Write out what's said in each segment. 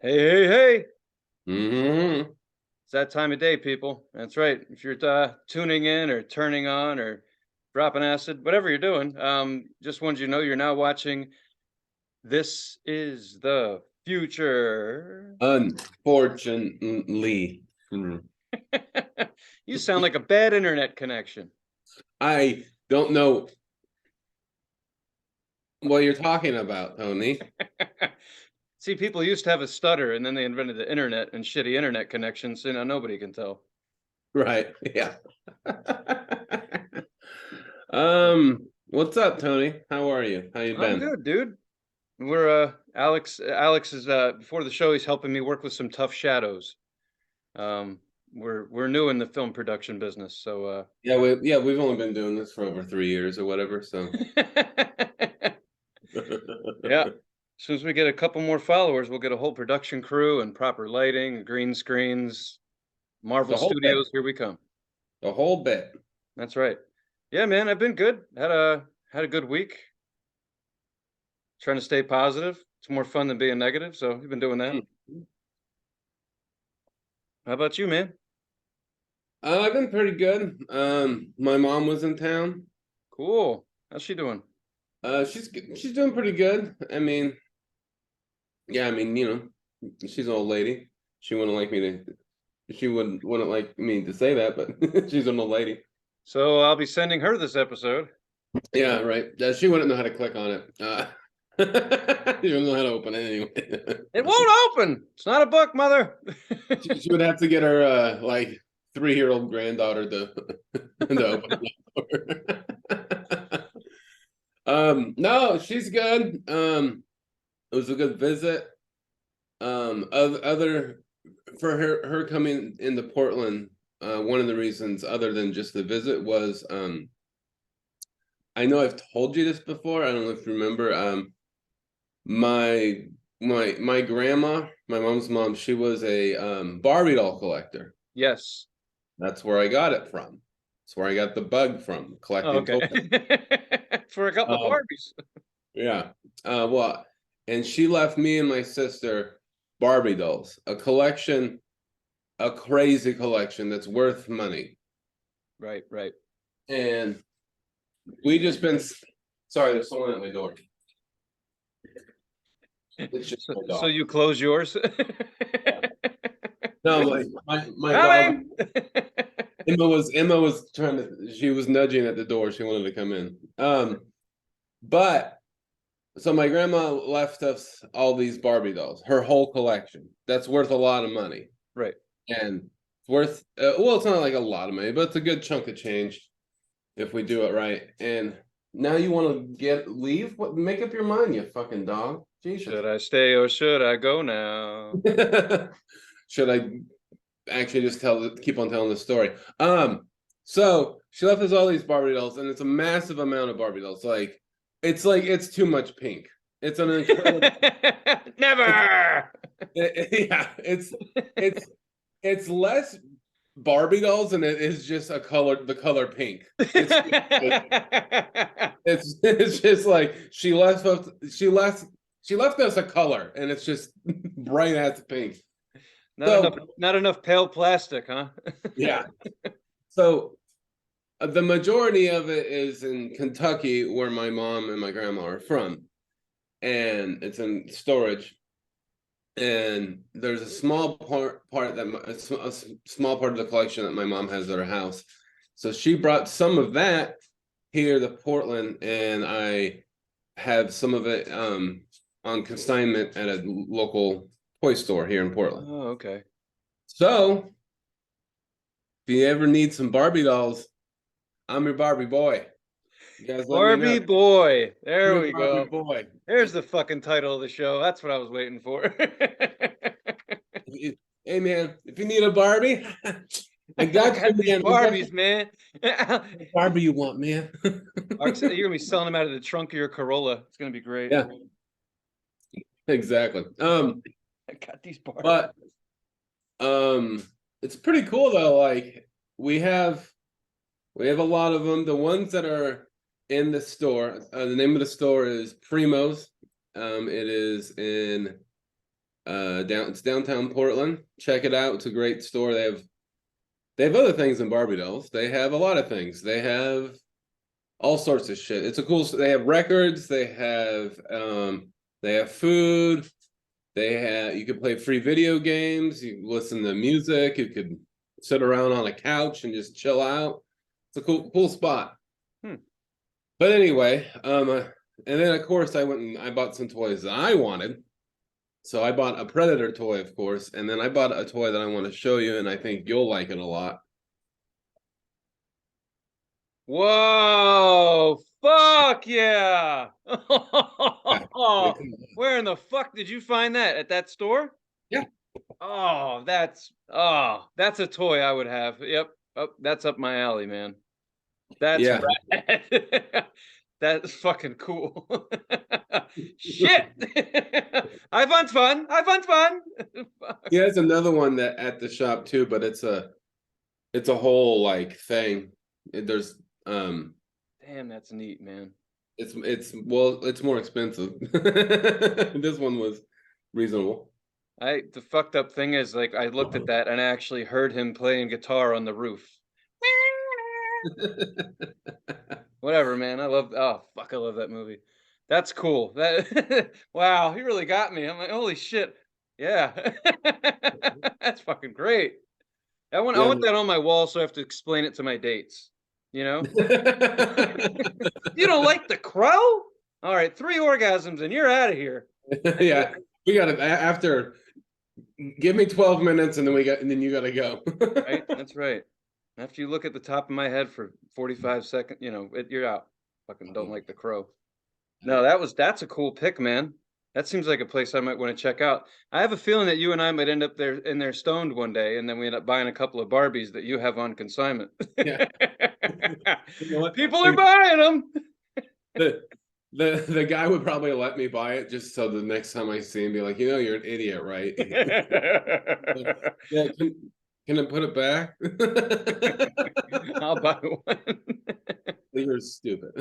Hey, hey, hey. Hmm. It's that time of day, people. That's right. If you're tuning in or turning on or dropping acid, whatever you're doing, just wanted you to know you're now watching This is the Future. Unfortunately. You sound like a bad internet connection. I don't know what you're talking about, Tony. See, people used to have a stutter and then they invented the internet and shitty internet connections, so now nobody can tell. Right. Yeah. What's up, Tony? How are you? How you I'm been? good, dude. We're Alex is before the show he's helping me work with some tough shadows. Um, we're new in the film production business, so We've only been doing this for over 3 years or whatever, so yeah. As soon as we get a couple more followers, we'll get a whole production crew and proper lighting, green screens, Marvel the whole bit. Studios. Here we come. The whole bit. That's right. Yeah, man, I've been good. Had a good week. Trying to stay positive. It's more fun than being negative, so you've been doing that. Hmm. How about you, man? I've been pretty good. My mom was in town. Cool. How's she doing? She's doing pretty good. Yeah, she's an old lady. She wouldn't like me to. She wouldn't like me to say that, but she's an old lady. So I'll be sending her this episode. Yeah, right. She wouldn't know how to click on it. She wouldn't know how to open it anyway. It won't open. It's not a book, mother. She would have to get her like 3-year-old granddaughter to open it for her. No, she's good. It was a good visit. Other for her coming into Portland, one of the reasons other than just the visit was I know I've told you this before. I don't know if you remember. My my grandma, my mom's mom, she was a Barbie doll collector. Yes. That's where I got it from. That's where I got the bug from, Oh, collecting okay. toys. For a couple Um, Barbies. yeah. Well, and she left me and my sister Barbie dolls, a collection, a crazy collection that's worth money. Right, right. And we just been sorry, there's someone at my door. It's just So, my so dog. you close yours? No, my dog. Coming. Emma was trying to, she was nudging at the door. She wanted to come in. But so my grandma left us all these Barbie dolls, her whole collection. That's worth a lot of money. Right. And it's worth well, it's not like a lot of money, but it's a good chunk of change if we do it right. And now you want to leave? What, make up your mind, you fucking dog. Jesus. Should I stay or should I go now? Should I actually just keep on telling the story? So she left us all these Barbie dolls, and it's a massive amount of Barbie dolls. It's too much pink. It's an incredible. Never. Yeah, it's less Barbie dolls and it is just the color pink. It's just like she left us a color and it's just bright as pink. So Not enough pale plastic, huh? yeah. So the majority of it is in Kentucky, where my mom and my grandma are from, and it's in storage. And there's a small part that a small part of the collection that my mom has at her house. So she brought some of that here to Portland, and I have some of it on consignment at a local toy store here in Portland. Oh, okay. So if you ever need some Barbie dolls, I'm your Barbie boy. You guys let me know. Barbie boy. There I'm we your Barbie go. boy. There's the fucking title of the show. That's what I was waiting for. Hey man, if you need a Barbie, I I got got you, these man. Barbies, man. Barbie you want, man. You're gonna be selling them out of the trunk of your Corolla. It's gonna be great. Yeah, exactly. I got these Barbies. But it's pretty cool though. Like we have a lot of them. The ones that are in the store, the name of the store is Primo's. It is in It's downtown Portland. Check it out. It's a great store. They have other things than Barbie dolls. They have a lot of things. They have all sorts of shit. It's a cool. They have records. They have food. You could play free video games. You can listen to music. You could sit around on a couch and just chill out. It's a cool spot. But anyway, and then of course I went and I bought some toys that I wanted. So I bought a Predator toy, of course, and then I bought a toy that I want to show you, and I think you'll like it a lot. Whoa! Fuck yeah! Yeah. Where in the fuck did you find that? At that store? Yeah. Oh, that's a toy I would have. Yep. Oh, that's up my alley, man. That's Yeah. rad. That's fucking cool. Shit. I find fun. Yeah, it's another one that at the shop too, but it's a whole like thing. There's Damn, that's neat, man. it's more expensive. This one was reasonable. The fucked up thing is, like, I looked at that and I actually heard him playing guitar on the roof. Whatever, man. I love that movie. That's cool. That wow, he really got me. I'm like, holy shit. Yeah. That's fucking great. I want that on my wall so I have to explain it to my dates. You know? You don't like The Crow? All right, 3 orgasms and you're out of here. Yeah. We got it after. Give me 12 minutes and then you gotta go. Right? That's right. After you look at the top of my head for 45 seconds, you're out. Fucking don't like The Crow. No, that's a cool pick, man. That seems like a place I might want to check out. I have a feeling that you and I might end up there in there stoned one day, and then we end up buying a couple of Barbies that you have on consignment. Yeah. You know what? People are buying them. The guy would probably let me buy it just so the next time I see him, be like, you're an idiot, right? Yeah, can I put it back? I'll buy one. You're stupid.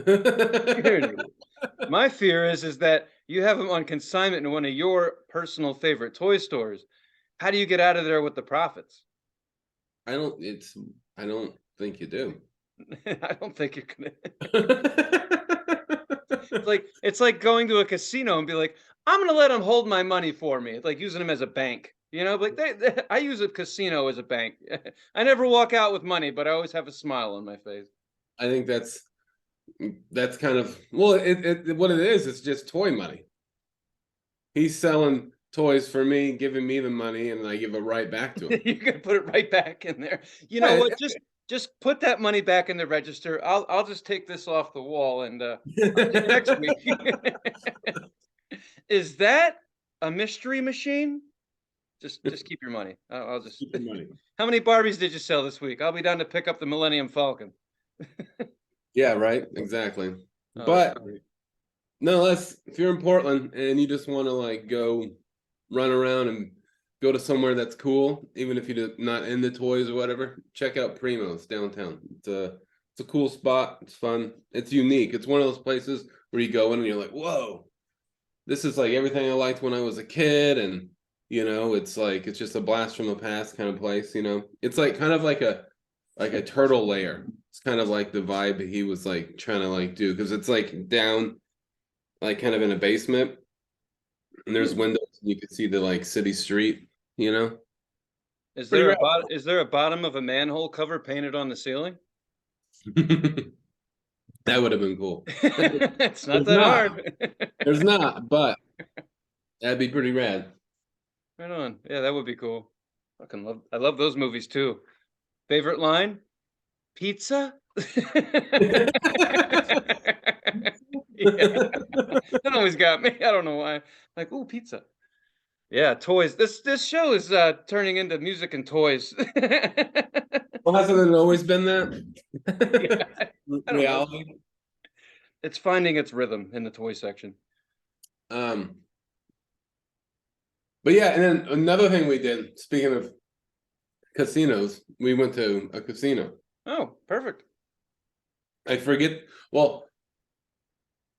My fear is that you have them on consignment in one of your personal favorite toy stores. How do you get out of there with the profits? I don't think you do. I don't think you're gonna. It's like going to a casino and be like, I'm gonna let them hold my money for me. It's like using them as a bank. Like I use a casino as a bank. I never walk out with money, but I always have a smile on my face. I think that's kind of what it is. It's just toy money. He's selling toys for me, giving me the money, and I give it right back to him. You can put it right back in there. You know what? Just put that money back in the register. I'll just take this off the wall and next week. Is that a mystery machine? Just keep your money. I'll just keep your money. How many Barbies did you sell this week? I'll be down to pick up the Millennium Falcon. Yeah, right. Exactly. Oh, but nonetheless, if you're in Portland and you just want to like go run around and go to somewhere that's cool, even if you're not into toys or whatever, check out Primo's downtown. It's a cool spot. It's fun. It's unique. It's one of those places where you go in and you're like, whoa, this is like everything I liked when I was a kid. And, it's like, it's just a blast from the past kind of place, It's like kind of like a turtle lair. It's kind of like the vibe he was like trying to like do, because it's like down, like kind of in a basement, and there's windows and you can see the like city street. Is there a bottom of a manhole cover painted on the ceiling? That would have been cool. It's not that hard. There's not, but that'd be pretty rad. Right on. Yeah, that would be cool. I love those movies too. Favorite line? Pizza? Yeah. That always got me. I don't know why. Like, ooh, pizza. Yeah, toys. This show is turning into music and toys. Well, hasn't it always been that? Yeah, reality. It's finding its rhythm in the toy section. But yeah, and then another thing we did, speaking of casinos, we went to a casino. Oh, perfect. I forget, well,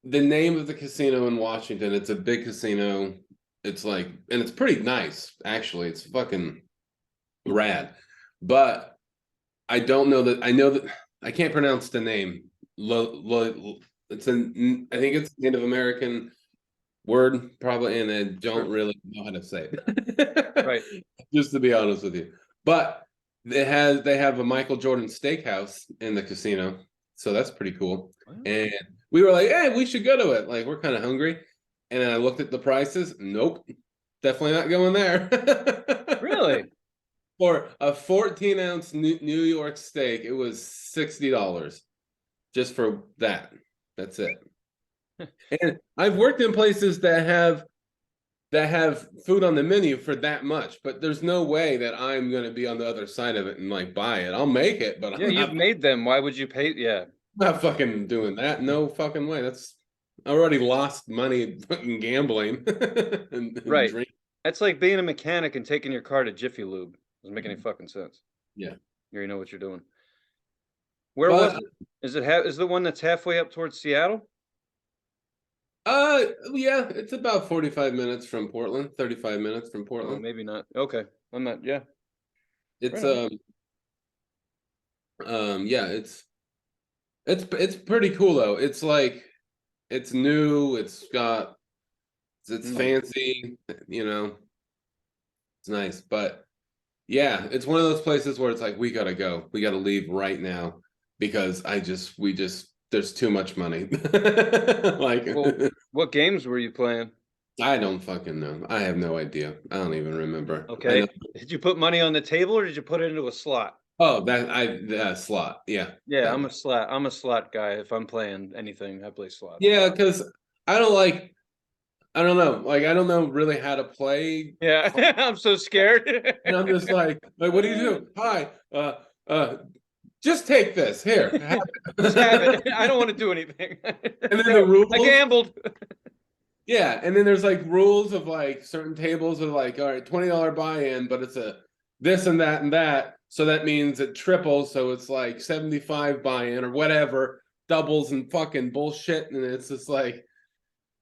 the name of the casino in Washington. It's a big casino. It's like, and it's pretty nice, actually. It's fucking rad. But I don't know that I know that I can't pronounce the name. It's an I think it's a Native American word, probably, and I don't really know how to say it. Right. Just to be honest with you. But they have a Michael Jordan steakhouse in the casino. So that's pretty cool. Wow. And we were like, hey, we should go to it. Like, we're kind of hungry. And then I looked at the prices. Nope. Definitely not going there. Really? For a 14-ounce New York steak, it was $60 just for that. That's it. And I've worked in places that have food on the menu for that much, but there's no way that I'm going to be on the other side of it and like buy it. I'll make it, but Yeah, I'm you've not, made them. Why would you pay? Yeah. not fucking doing that. No fucking way. That's I already lost money fucking gambling and Right. drinking. That's like being a mechanic and taking your car to Jiffy Lube. Doesn't make any fucking sense. Yeah. You already know what you're doing. Where But was it? Is it is the one that's halfway up towards Seattle? yeah, it's about 45 minutes from Portland, 35 minutes from Oh, Portland. maybe not. Okay. I'm not, yeah. It's Right yeah, it's pretty cool though. It's like it's new, it's Mm. fancy, you know. It's nice, but yeah, it's one of those places where it's like we gotta go. We gotta leave right now because we just there's too much money. Like Well, what games were you playing? I don't fucking know. I have no idea. I don't even remember. I Okay. know. Did you put money on the table or did you put it into a slot? Oh, that slot. Yeah. Yeah, that I'm one. a slot. I'm a slot guy. If I'm playing anything, I play slots. Yeah, because I don't like I don't know. Like I don't know really how to play. Yeah, I'm so scared. And I'm just like, what do you do? Hi, just take this. Here. Have it. Just have it. I don't want to do anything. And then the rules. I gambled. Yeah, and then there's like rules of like certain tables of like, all right, $20 buy-in, but it's a this and that and that. So that means it triples, so it's like 75 buy-in or whatever, doubles and fucking bullshit. And it's just like,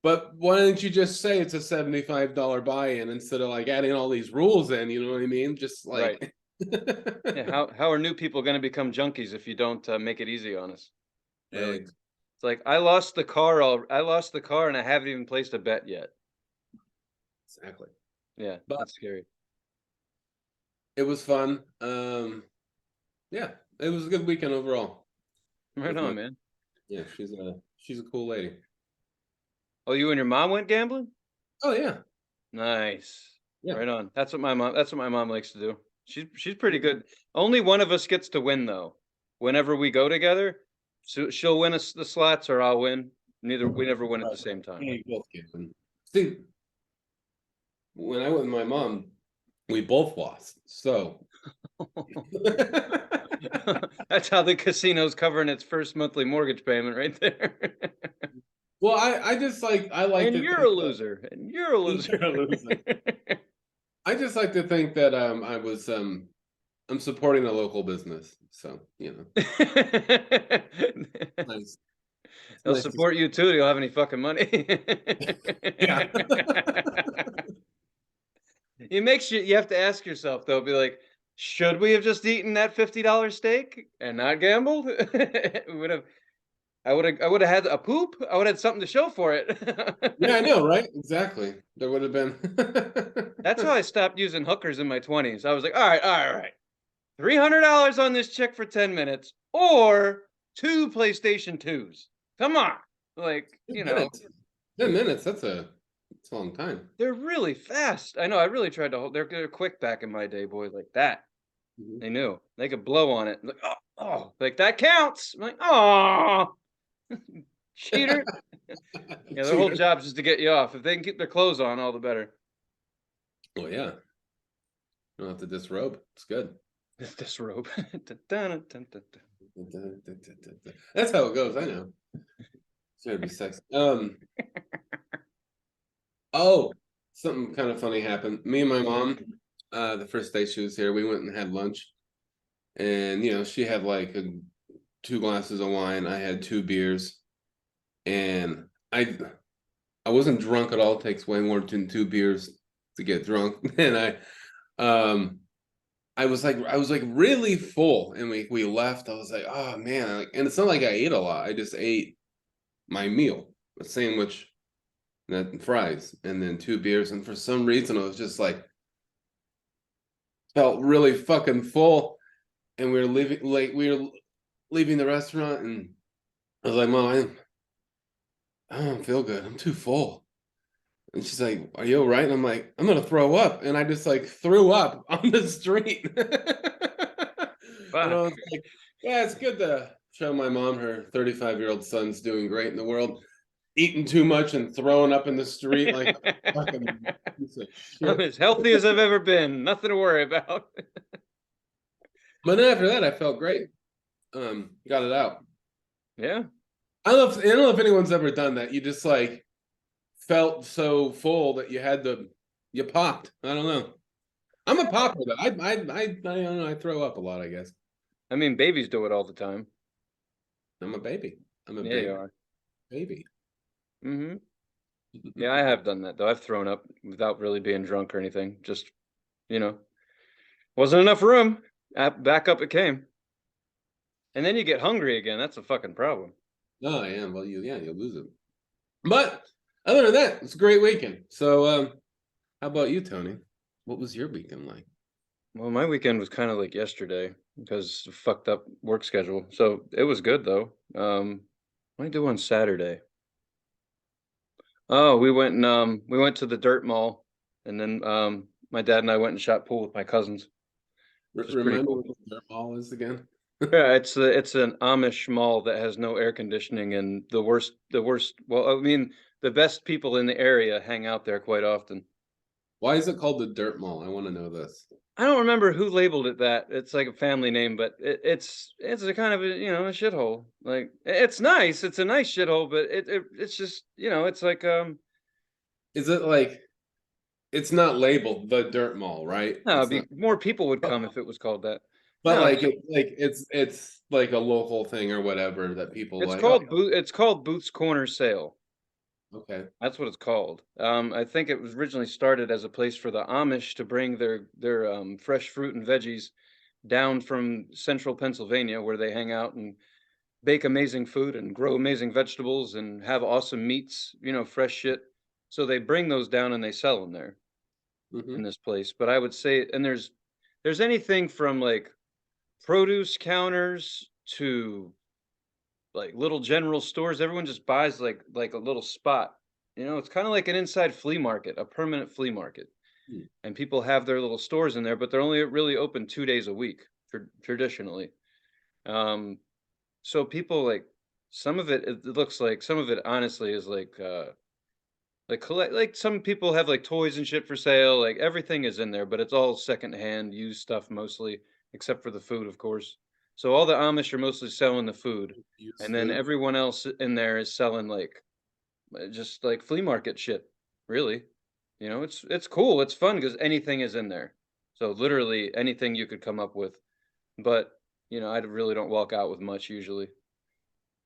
but why don't you just say it's a $75 buy-in instead of like adding all these rules in, you know what I mean? Just like Right. Yeah, how are new people going to become junkies if you don't make it easy on us? Really? Eggs. It's like I lost the car. I lost the car, and I haven't even placed a bet yet. Exactly. Yeah, But that's scary. it was fun. Yeah, it was a good weekend overall. Right on, man. Yeah, she's a cool lady. Oh, you and your mom went gambling? Oh yeah. Nice. Yeah. Right on. That's what my mom. That's what my mom likes to do. She's pretty good. Only one of us gets to win though. Whenever we go together, so she'll win us the slots or I'll win. We never win at the same time. Yeah, you both get them. See, when I went with my mom, we both lost. So That's how the casino's covering its first monthly mortgage payment right there. well, I just like I like And to you're think a loser. And you're a loser. You're a loser. I just like to think that I was I'm supporting a local business. So, you know. Nice. They'll Nice to support you too. You'll have any fucking money. Yeah. It makes you have to ask yourself though, be like, should we have just eaten that $50 steak and not gambled? I would have had a poop. I would have had something to show for it. Yeah, I know, right? Exactly. There would have been That's how I stopped using hookers in my 20s. I was like, all right. $300 on this chick for 10 minutes or 2 PlayStation 2s. Come on. Like, 10 minutes, that's a long time. they're really fast. I know. I really tried to hold. They're quick back in my day, boy. Like that. Mhm. They knew they could blow on it. Like, oh, like that counts. I'm like, oh, cheater. Yeah, their whole Cheater. job is just to get you off. If they can keep their clothes on, all the better. Oh yeah. You don't have to disrobe. It's good. Disrobe. That's how it goes. I know. It's gotta be sexy. Oh, something kind of funny happened. Me and my mom, the first day she was here, we went and had lunch, and she had like 2 glasses of wine. I had 2 beers, and I wasn't drunk at all. It takes way more than 2 beers to get drunk. And I was like really full, and we left. I was like, oh man, like, and it's not like I ate a lot. I just ate my meal, a sandwich, and fries, and then 2 beers. And for some reason, I was just like felt really fucking full. And we were leaving the restaurant, and I was like, Mom, I don't feel good. I'm too full. And she's like, are you all right? And I'm like, I'm gonna throw up. And I just like threw up on the street. And I Fuck. was like, yeah, it's good to show my mom her 35-year-old son's doing great in the world, eating too much and throwing up in the street like a fucking piece of I'm shit. as healthy as I've ever been. Nothing to worry about. But then after that, I felt great. Got it out. Yeah. I don't know if anyone's ever done that. You just like felt so full that you popped. I don't know. I'm a popper though. I don't know. I throw up a lot, I guess. I mean, babies do it all the time. I'm a baby. I'm a Yeah, baby. you are. Baby. Mm-hmm. Yeah, I have done that though. I've thrown up without really being drunk or anything. Just, you know, wasn't enough room. Back up it came. And then you get hungry again. That's a fucking problem. Oh, I am. Well, you lose it. But other than that, it's a great weekend. So, how about you, Tony? What was your weekend like? Well, my weekend was kind of like yesterday because of fucked up work schedule. So it was good though. What did I do on Saturday? Oh, we went to the dirt mall, and then my dad and I went and shot pool with my cousins, which is pretty Remind me cool. what the dirt mall is again. Yeah, it's an Amish mall that has no air conditioning, and the worst, well, I mean, the best people in the area hang out there quite often. Why is it called the dirt mall? I want to know this. I don't remember who labeled it that. It's like a family name, but it's a kind of a, a shithole. Like it's nice. It's a nice shithole, but it's just, it's like Is it like it's not labeled the dirt mall, right? no, It's not. more people would But, come if it was called that. but No, it's like a local thing or whatever that people it's like. Oh, called it's called Boots Corner Sale. okay. That's what it's called. I think it was originally started as a place for the Amish to bring their fresh fruit and veggies down from central Pennsylvania, where they hang out and bake amazing food and grow amazing vegetables and have awesome meats, fresh shit. So they bring those down and they sell them there in Hmm. this place. But I would say, and there's anything from like produce counters to like little general stores. Everyone just buys like a little spot. It's kind of like an inside flea market, a permanent flea market. And people have their little stores in there, but they're only really open 2 days a week traditionally. Um, so people like some of it looks like some of it honestly is like collect like some people have like toys and shit for sale. Like everything is in there, but it's all secondhand used stuff mostly, except for the food, of course. So all the Amish are mostly selling the food, Used and then food. everyone else in there is selling like just like flea market shit. Really, it's cool. It's fun because anything is in there. So literally anything you could come up with. But I really don't walk out with much usually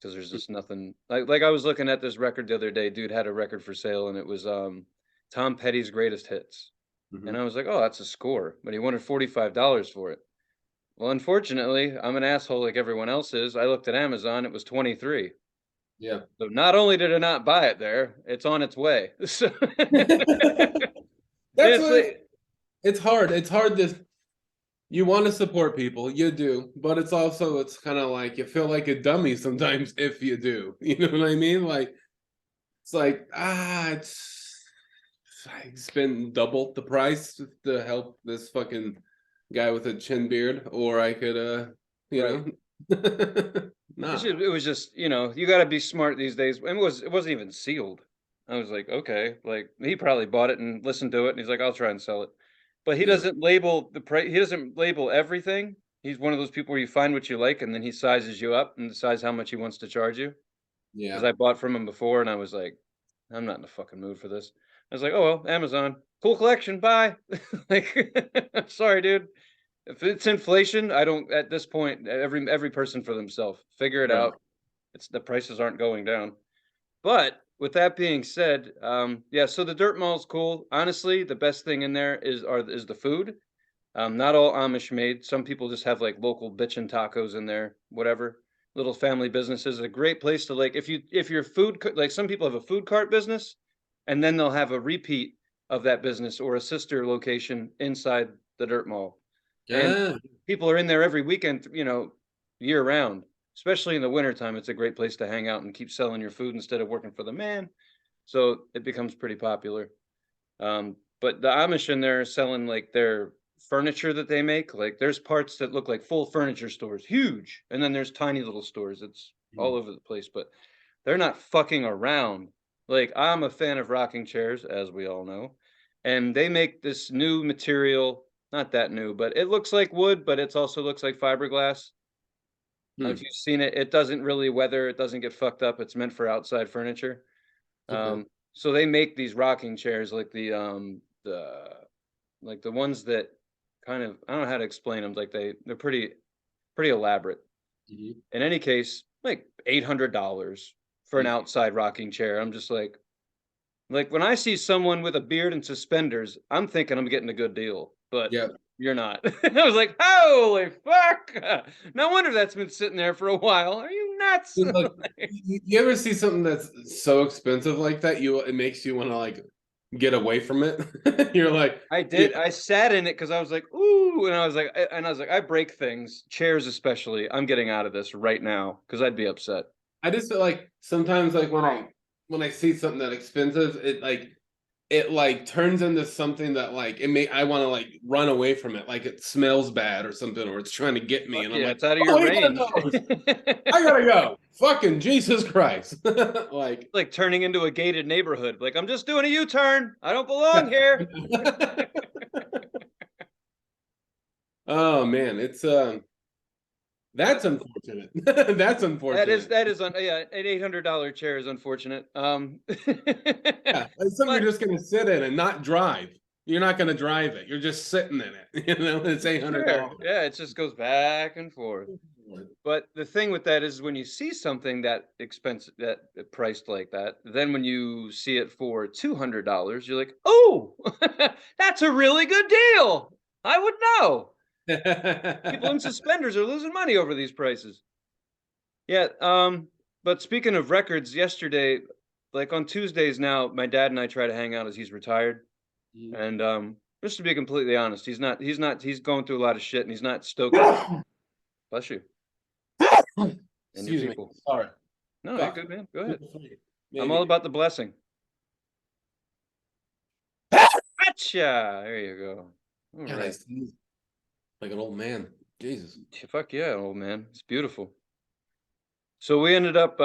because there's just nothing. Like I was looking at this record the other day. Dude had a record for sale, and it was Tom Petty's greatest hits. And Hmm. I was like, oh, that's a score. But he wanted $45 for it. Well, unfortunately, I'm an asshole like everyone else is. I looked at Amazon, it was 23. Yeah. So not only did I not buy it there, it's on its way. So That's it's what like, it's hard. It's hard to you want to support people, you do, but it's kind of like you feel like a dummy sometimes if you do. You know what I mean? Like it's like I spend double the price to help this fucking guy with a chin beard, or I could you right. know nah. It was just, you got to be smart these days. And it wasn't even sealed. I was like, okay, like he probably bought it and listened to it, and he's like, I'll try and sell it. But he Yeah. doesn't label the price. He doesn't label everything. He's one of those people where you find what you like, and then he sizes you up and decides how much he wants to charge you. Because Yeah. I bought from him before, and I was like, I'm not in a fucking mood for this. I was like, oh well, Amazon, cool collection, bye. Like, sorry, dude. If it's inflation, I don't. At this point, every person for themselves. Figure it Right. out. It's the prices aren't going down. But with that being said, yeah, so the Dirt Mall's cool. Honestly, the best thing in there is the food. Not all Amish made. Some people just have like local bitchin' tacos in there, whatever. Little family businesses. A great place to like if your like some people have a food cart business, and then they'll have a repeat of that business or a sister location inside the Dirt Mall. And Yeah. people are in there every weekend, year round. Especially in the wintertime, it's a great place to hang out and keep selling your food instead of working for the man. So it becomes pretty popular. But the Amish in there are selling like their furniture that they make. Like there's parts that look like full furniture stores, huge, and then there's tiny little stores. It's all over the place, but they're not fucking around. Like I'm a fan of rocking chairs, as we all know, and they make this new material, not that new, but it looks like wood, but it's also looks like fiberglass. If Hmm. you've seen it, it doesn't really weather, it doesn't get fucked up. It's meant for outside furniture. Okay. So they make these rocking chairs like the ones that kind of I don't know how to explain them. Like they're pretty elaborate. Mhm. In any case, like $800 for an Mm. outside rocking chair. I'm just like when I see someone with a beard and suspenders, I'm thinking I'm getting a good deal, but Yeah. you're not. I was like, holy fuck! No wonder that's been sitting there for a while. Are you nuts? It's like, you ever see something that's so expensive like that, it makes you want to like get away from it? You're like, I yeah, did. I sat in it because I was like, "Ooh," and I was like, "I break things, chairs especially. I'm getting out of this right now because I'd be upset." I just feel like sometimes like when I see something that expensive, it turns into something that like I want to like run away from it, like it smells bad or something, or it's trying to get me, Fuck and I'm yeah, like, it's out of your oh, range. $800, I gotta go. Fucking Jesus Christ! Like, Like turning into a gated neighborhood. Like I'm just doing a U-turn. I don't belong here. oh man, that's unfortunate. That's unfortunate. Yeah, an $800 chair is unfortunate. Yeah, it's something But you're just gonna sit in and not drive. You're not gonna drive it. You're just sitting in it. It's sure, $800. yeah, it just goes back and forth. But the thing with that is when you see something that expensive, that priced like that, then when you see it for $200, you're like, "Oh, that's a really good deal. I would know." People in suspenders are losing money over these prices. Yeah, but speaking of records, yesterday, like on Tuesdays now, my dad and I try to hang out as he's retired. And just to be completely honest, he's going through a lot of shit and he's not stoked about bless you and your Excuse me. people. Sorry. No, you're Fuck. good, man. Go ahead. I'm all Maybe. about the blessing. Gotcha! There you go. All God, I right. sneeze like an old man. Jesus. Fuck yeah, old man. It's beautiful. So we ended up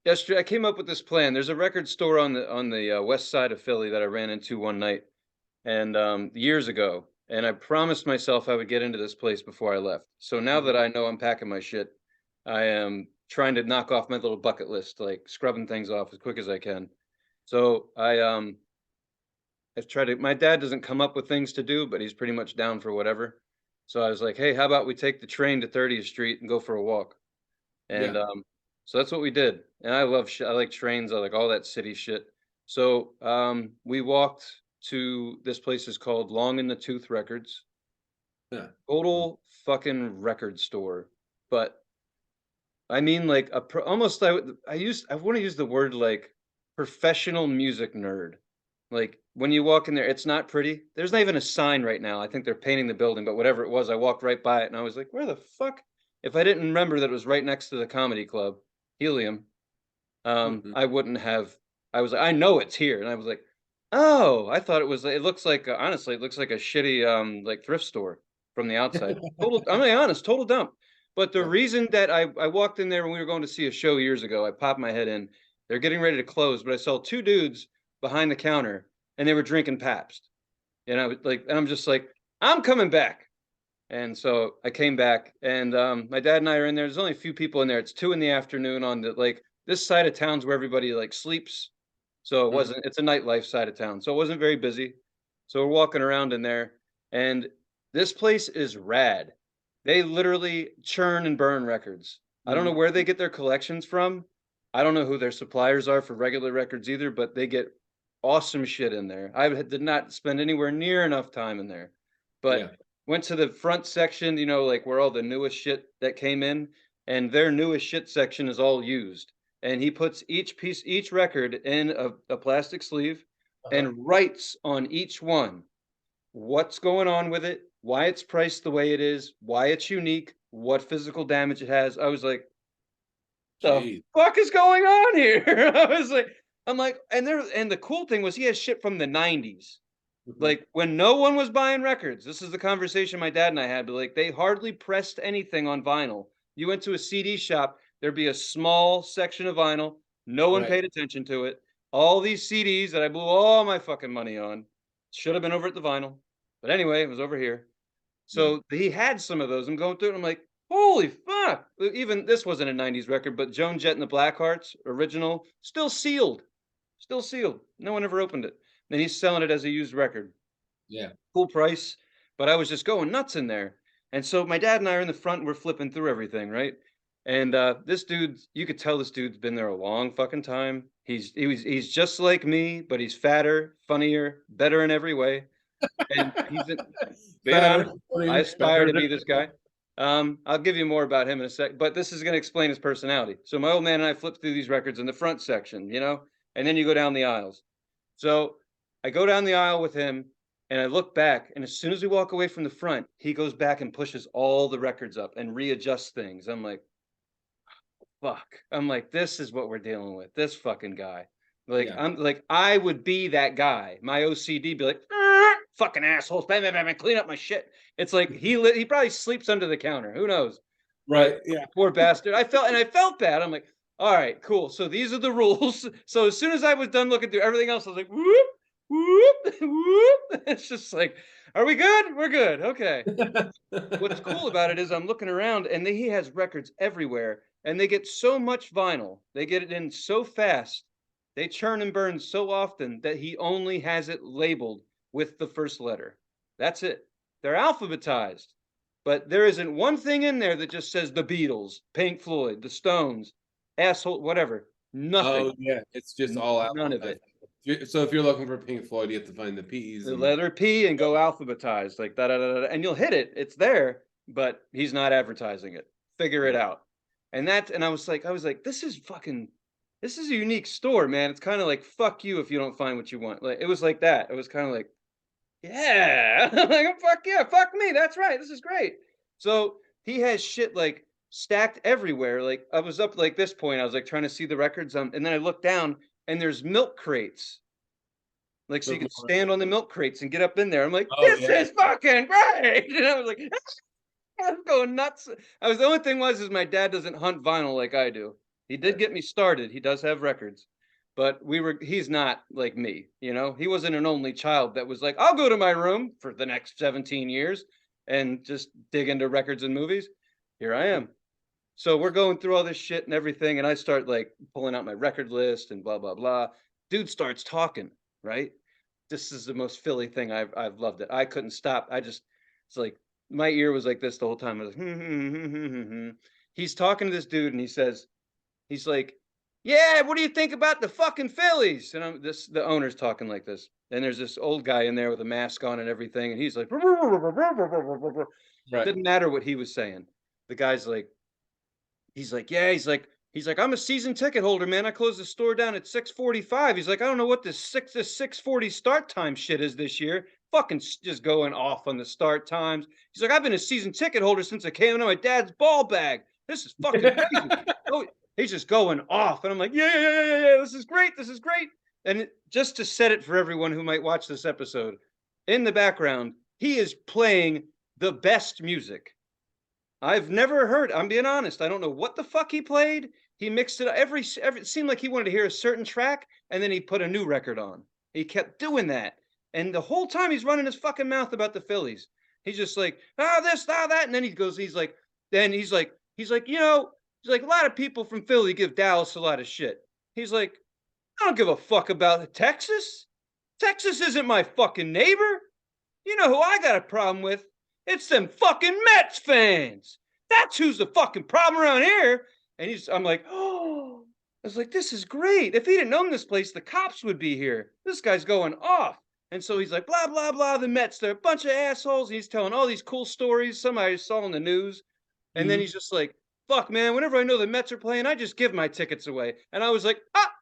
yesterday. I came up with this plan. There's a record store on the west side of Philly that I ran into one night and years ago. And I promised myself I would get into this place before I left. So now that Mhm. I know I'm packing my shit, I am trying to knock off my little bucket list, like scrubbing things off as quick as I can. So I've tried to my dad doesn't come up with things to do, but he's pretty much down for whatever. So I was like, "Hey, how about we take the train to 30th Street and go for a walk?" And Yeah. so that's what we did. And I like trains, I like all that city shit. So we walked to this place is called Long in the Tooth Records. Yeah. Total fucking record store. But I mean like almost I want to use the word like professional music nerd. Like, when you walk in there, it's not pretty. There's not even a sign right now. I think they're painting the building, but whatever it was, I walked right by it and I was like, "Where the fuck?" If I didn't remember that it was right next to the comedy club, Helium, Mhm. I wouldn't have I was like, "I know it's here." And I was like, "Oh, I thought it looks like honestly, it looks like a shitty like thrift store from the outside." I'm being honest, total dump. But the Yeah. reason that I walked in there when we were going to see a show years ago, I popped my head in. They're getting ready to close, but I saw two dudes behind the counter and they were drinking Pabst. And I was like, and I'm just like, I'm coming back. And so I came back, and my dad and I are in there. There's only a few people in there. It's 2 in the afternoon on the like this side of town's where everybody like sleeps. So it Mhm. wasn't. It's a nightlife side of town, so it wasn't very busy. So we're walking around in there, and this place is rad. They literally churn and burn records. I don't know Mhm. where they get their collections from, I don't know who their suppliers are for regular records either, but they get awesome shit in there. I did not spend anywhere near enough time in there, but Yeah. went to the front section, you know, like where all the newest shit that came in, and their newest shit section is all used. And he puts each record in a plastic sleeve Uh-huh. and writes on each one what's going on with it, why it's priced the way it is, why it's unique, what physical damage it has. I was like, the Jeez. fuck is going on here? I was like, I'm like, and the cool thing was he has shit from the 90s. Mhm. Like when no one was buying records. This is the conversation my dad and I had, but like they hardly pressed anything on vinyl. You went to a CD shop, there'd be a small section of vinyl. No one Right. paid attention to it. All these CDs that I blew all my fucking money on should have been over at the vinyl. But anyway, it was over here. Yeah. So he had some of those. I'm going through it. And I'm like, holy fuck. Even this wasn't a 90s record, but Joan Jett and the Blackhearts, original, still sealed. Still sealed. No one ever opened it. And he's selling it as a used record. Yeah. Full price. But I was just going nuts in there. And so my dad and I are in the front, and we're flipping through everything, right? And this dude, you could tell this dude's been there a long fucking time. He's just like me, but he's fatter, funnier, better in every way. And being Fatter, honest, I funnier, aspire to better. be this guy. I'll give you more about him in a sec, but this is going to explain his personality. So my old man and I flipped through these records in the front section, you know, and then you go down the aisles. So I go down the aisle with him and I look back, and as soon as we walk away from the front, he goes back and pushes all the records up and readjusts things. I'm like, fuck. I'm like, this is what we're dealing with. This fucking guy. Like, Yeah. I'm like, I would be that guy. My OCD be like, fucking assholes, bam, bam, bam, bam, clean up my shit. It's like he probably sleeps under the counter. Who knows? But Right. Yeah. poor bastard. I felt bad. I'm like, all right, cool. So these are the rules. So as soon as I was done looking through everything else, I was like, whoop, whoop, whoop. It's just like, are we good? We're good. Okay. What's cool about it is I'm looking around and he has records everywhere and they get so much vinyl. They get it in so fast. They churn and burn so often that he only has it labeled with the first letter. That's it. They're alphabetized. But there isn't one thing in there that just says the Beatles, Pink Floyd, the Stones, asshole, whatever. Oh Nothing. yeah, it's just all None of alphabetized. it. So if you're looking for Pink Floyd, you have to find the P's The and letter P and go alphabetized like da da da, and you'll hit it. It's there, but he's not advertising it. Figure it yeah. out. And I was like, this is a unique store, man. It's kind of like fuck you if you don't find what you want. Like it was like that. It was kind of like, yeah, like fuck yeah, fuck me. That's right. This is great. So he has shit like stacked everywhere. Like I was up like this point, I was like trying to see the records, and then I looked down and there's milk crates like, so you Look could more. stand on the milk crates and get up in there. I'm like, Oh "This yeah. is fucking great!" And I was like, I'm going nuts. I was the only thing was is my dad doesn't hunt vinyl like I do. He did Right. get me started. He does have records, but he's not like me, you know? He wasn't an only child that was like, "I'll go to my room for the next 17 years and just dig into records and movies." Here I am. So we're going through all this shit and everything, and I start like pulling out my record list and blah blah blah. Dude starts talking, right? This is the most Philly thing. I've loved it. I couldn't stop. It's like my ear was like this the whole time. I was like, hmm, hmm, hmm, hmm, hmm, hmm. He's talking to this dude, and he's like, yeah, what do you think about the fucking Phillies? And the owner's talking like this. And there's this old guy in there with a mask on and everything, and he's like, Right. didn't matter what he was saying. The guy's like, yeah, he's like, I'm a season ticket holder, man. I closed the store down at 6:45. He's like, I don't know what this 6:40 start time shit is this year. Fucking just going off on the start times. He's like, I've been a season ticket holder since I came into my dad's ball bag. This is fucking crazy. Oh, he's just going off. And I'm like, yeah, yeah, yeah, yeah, yeah. This is great. This is great. And just to set it for everyone who might watch this episode, in the background, he is playing the best music. I've never heard. I'm being honest. I don't know what the fuck he played. He mixed it every. It seemed like he wanted to hear a certain track, and then he put a new record on. He kept doing that, and the whole time he's running his fucking mouth about the Phillies. He's just like, oh, this, oh, that, and then he goes, he's like, he's like, a lot of people from Philly give Dallas a lot of shit. He's like, I don't give a fuck about Texas. Texas isn't my fucking neighbor. You know who I got a problem with? It's them fucking Mets fans. That's who's the fucking problem around here. And I'm like, oh. I was like, this is great. If he didn't own this place, the cops would be here. This guy's going off. And so he's like, blah, blah, blah. The Mets, they're a bunch of assholes. And he's telling all these cool stories. Somebody saw in the news. And then Mhm. he's just like, fuck, man, whenever I know the Mets are playing, I just give my tickets away. And I was like, ah.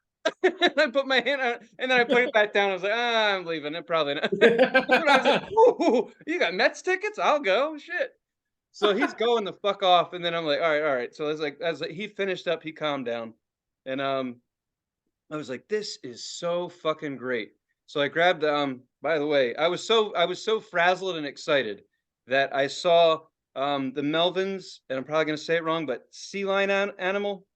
And I put my hand on it, and then I put it back down. I was like, ah, I'm leaving. It probably not. But I was like, ooh, you got Mets tickets? I'll go. Shit. So he's going the fuck off. And then I'm like, all right, all right. So I was like, he finished up, he calmed down. And I was like, "This is so fucking great." So I grabbed, by the way, I was so frazzled and excited that I saw, the Melvins, and I'm probably gonna say it wrong, but sea lion animal?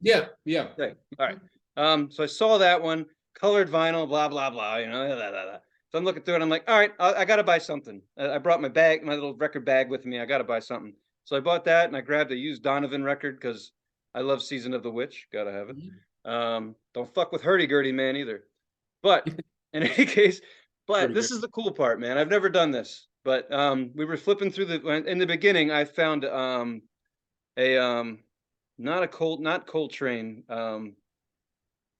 Yeah, yeah. Okay, alright. So I saw that one, colored vinyl, blah, blah, blah, blah, blah, blah. So I'm looking through it, I'm like, "Alright, I gotta buy something." I brought my bag, my little record bag with me, I gotta buy something. So I bought that, and I grabbed a used Donovan record because I love Season of the Witch, gotta have it. Mhm. Don't fuck with hurdy-gurdy, man, either. But in any case, but Pretty this good. is the cool part, man. I've never done this, but we were flipping through in the beginning. I found a not a Colt, not Coltrane.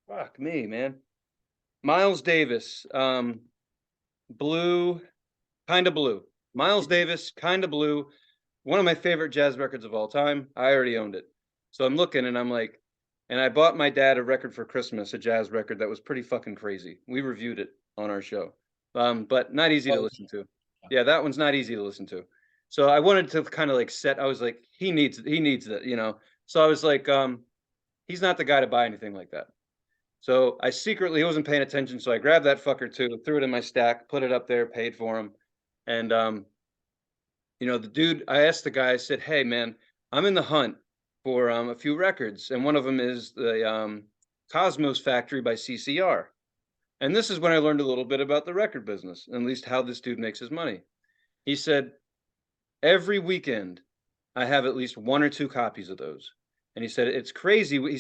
Fuck me, man. Miles Davis, blue, kind of blue. Miles Davis, kind of blue. One of my favorite jazz records of all time. I already owned it, so I'm looking and I'm like, and I bought my dad a record for Christmas, a jazz record that was pretty fucking crazy. We reviewed it on our show, but not easy to Oh, listen to. Yeah, that one's not easy to listen to. So I wanted to kind of like set. I was like, he needs that, you know. So I was like, he's not the guy to buy anything like that. So I secretly, he wasn't paying attention. So I grabbed that fucker too, threw it in my stack, put it up there, paid for him, and the dude, I asked the guy, I said, "Hey, man, I'm in the hunt for a few records, and one of them is the Cosmos Factory by CCR." And this is when I learned a little bit about the record business, at least how this dude makes his money. He said, "Every weekend, I have at least one or two copies of those." And he said, "It's crazy." He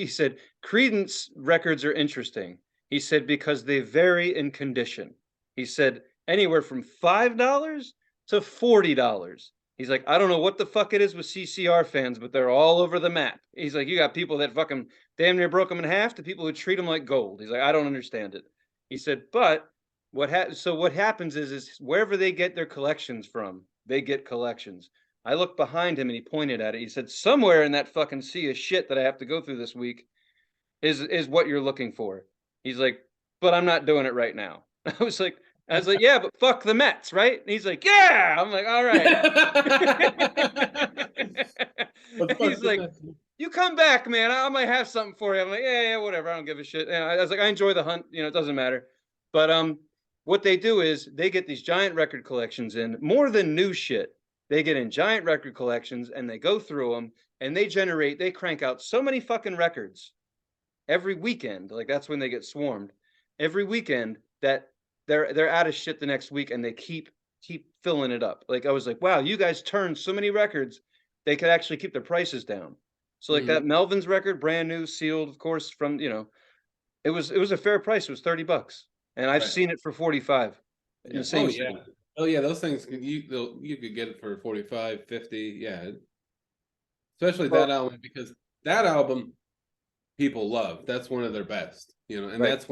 said, Credence records are interesting. He said, because they vary in condition. He said, anywhere from $5 to $40. He's like, I don't know what the fuck it is with CCR fans, but they're all over the map. He's like, you got people that fucking damn near broke them in half to people who treat them like gold. He's like, I don't understand it. He said, but what happens is wherever they get their collections from, they get collections. I looked behind him and he pointed at it. He said, somewhere in that fucking sea of shit that I have to go through this week is what you're looking for. He's like, but I'm not doing it right now. I was like, yeah, but fuck the Mets, right? And he's like, yeah. I'm like, all right. But And fuck he's the like, Mets. you come back, man. I might have something for you. I'm like, yeah, yeah, whatever. I don't give a shit. And I was like, I enjoy the hunt. It doesn't matter. But what they do is they get these giant record collections in more than new shit. They get in giant record collections and they go through them and they crank out so many fucking records every weekend. Like that's when they get swarmed every weekend that they're out of shit the next week and they keep filling it up. Like I was like, wow, you guys turned so many records, they could actually keep their prices down. So like that Mhm. Melvin's record, brand new, sealed, of course, from it was a fair price. It was $30. And I've Right. seen it for 45 in Yeah. the Oh same yeah. city. Oh yeah. Those things you could get it for 45, 50. Yeah. Especially Well, that album because that album people love. That's one of their best. And right.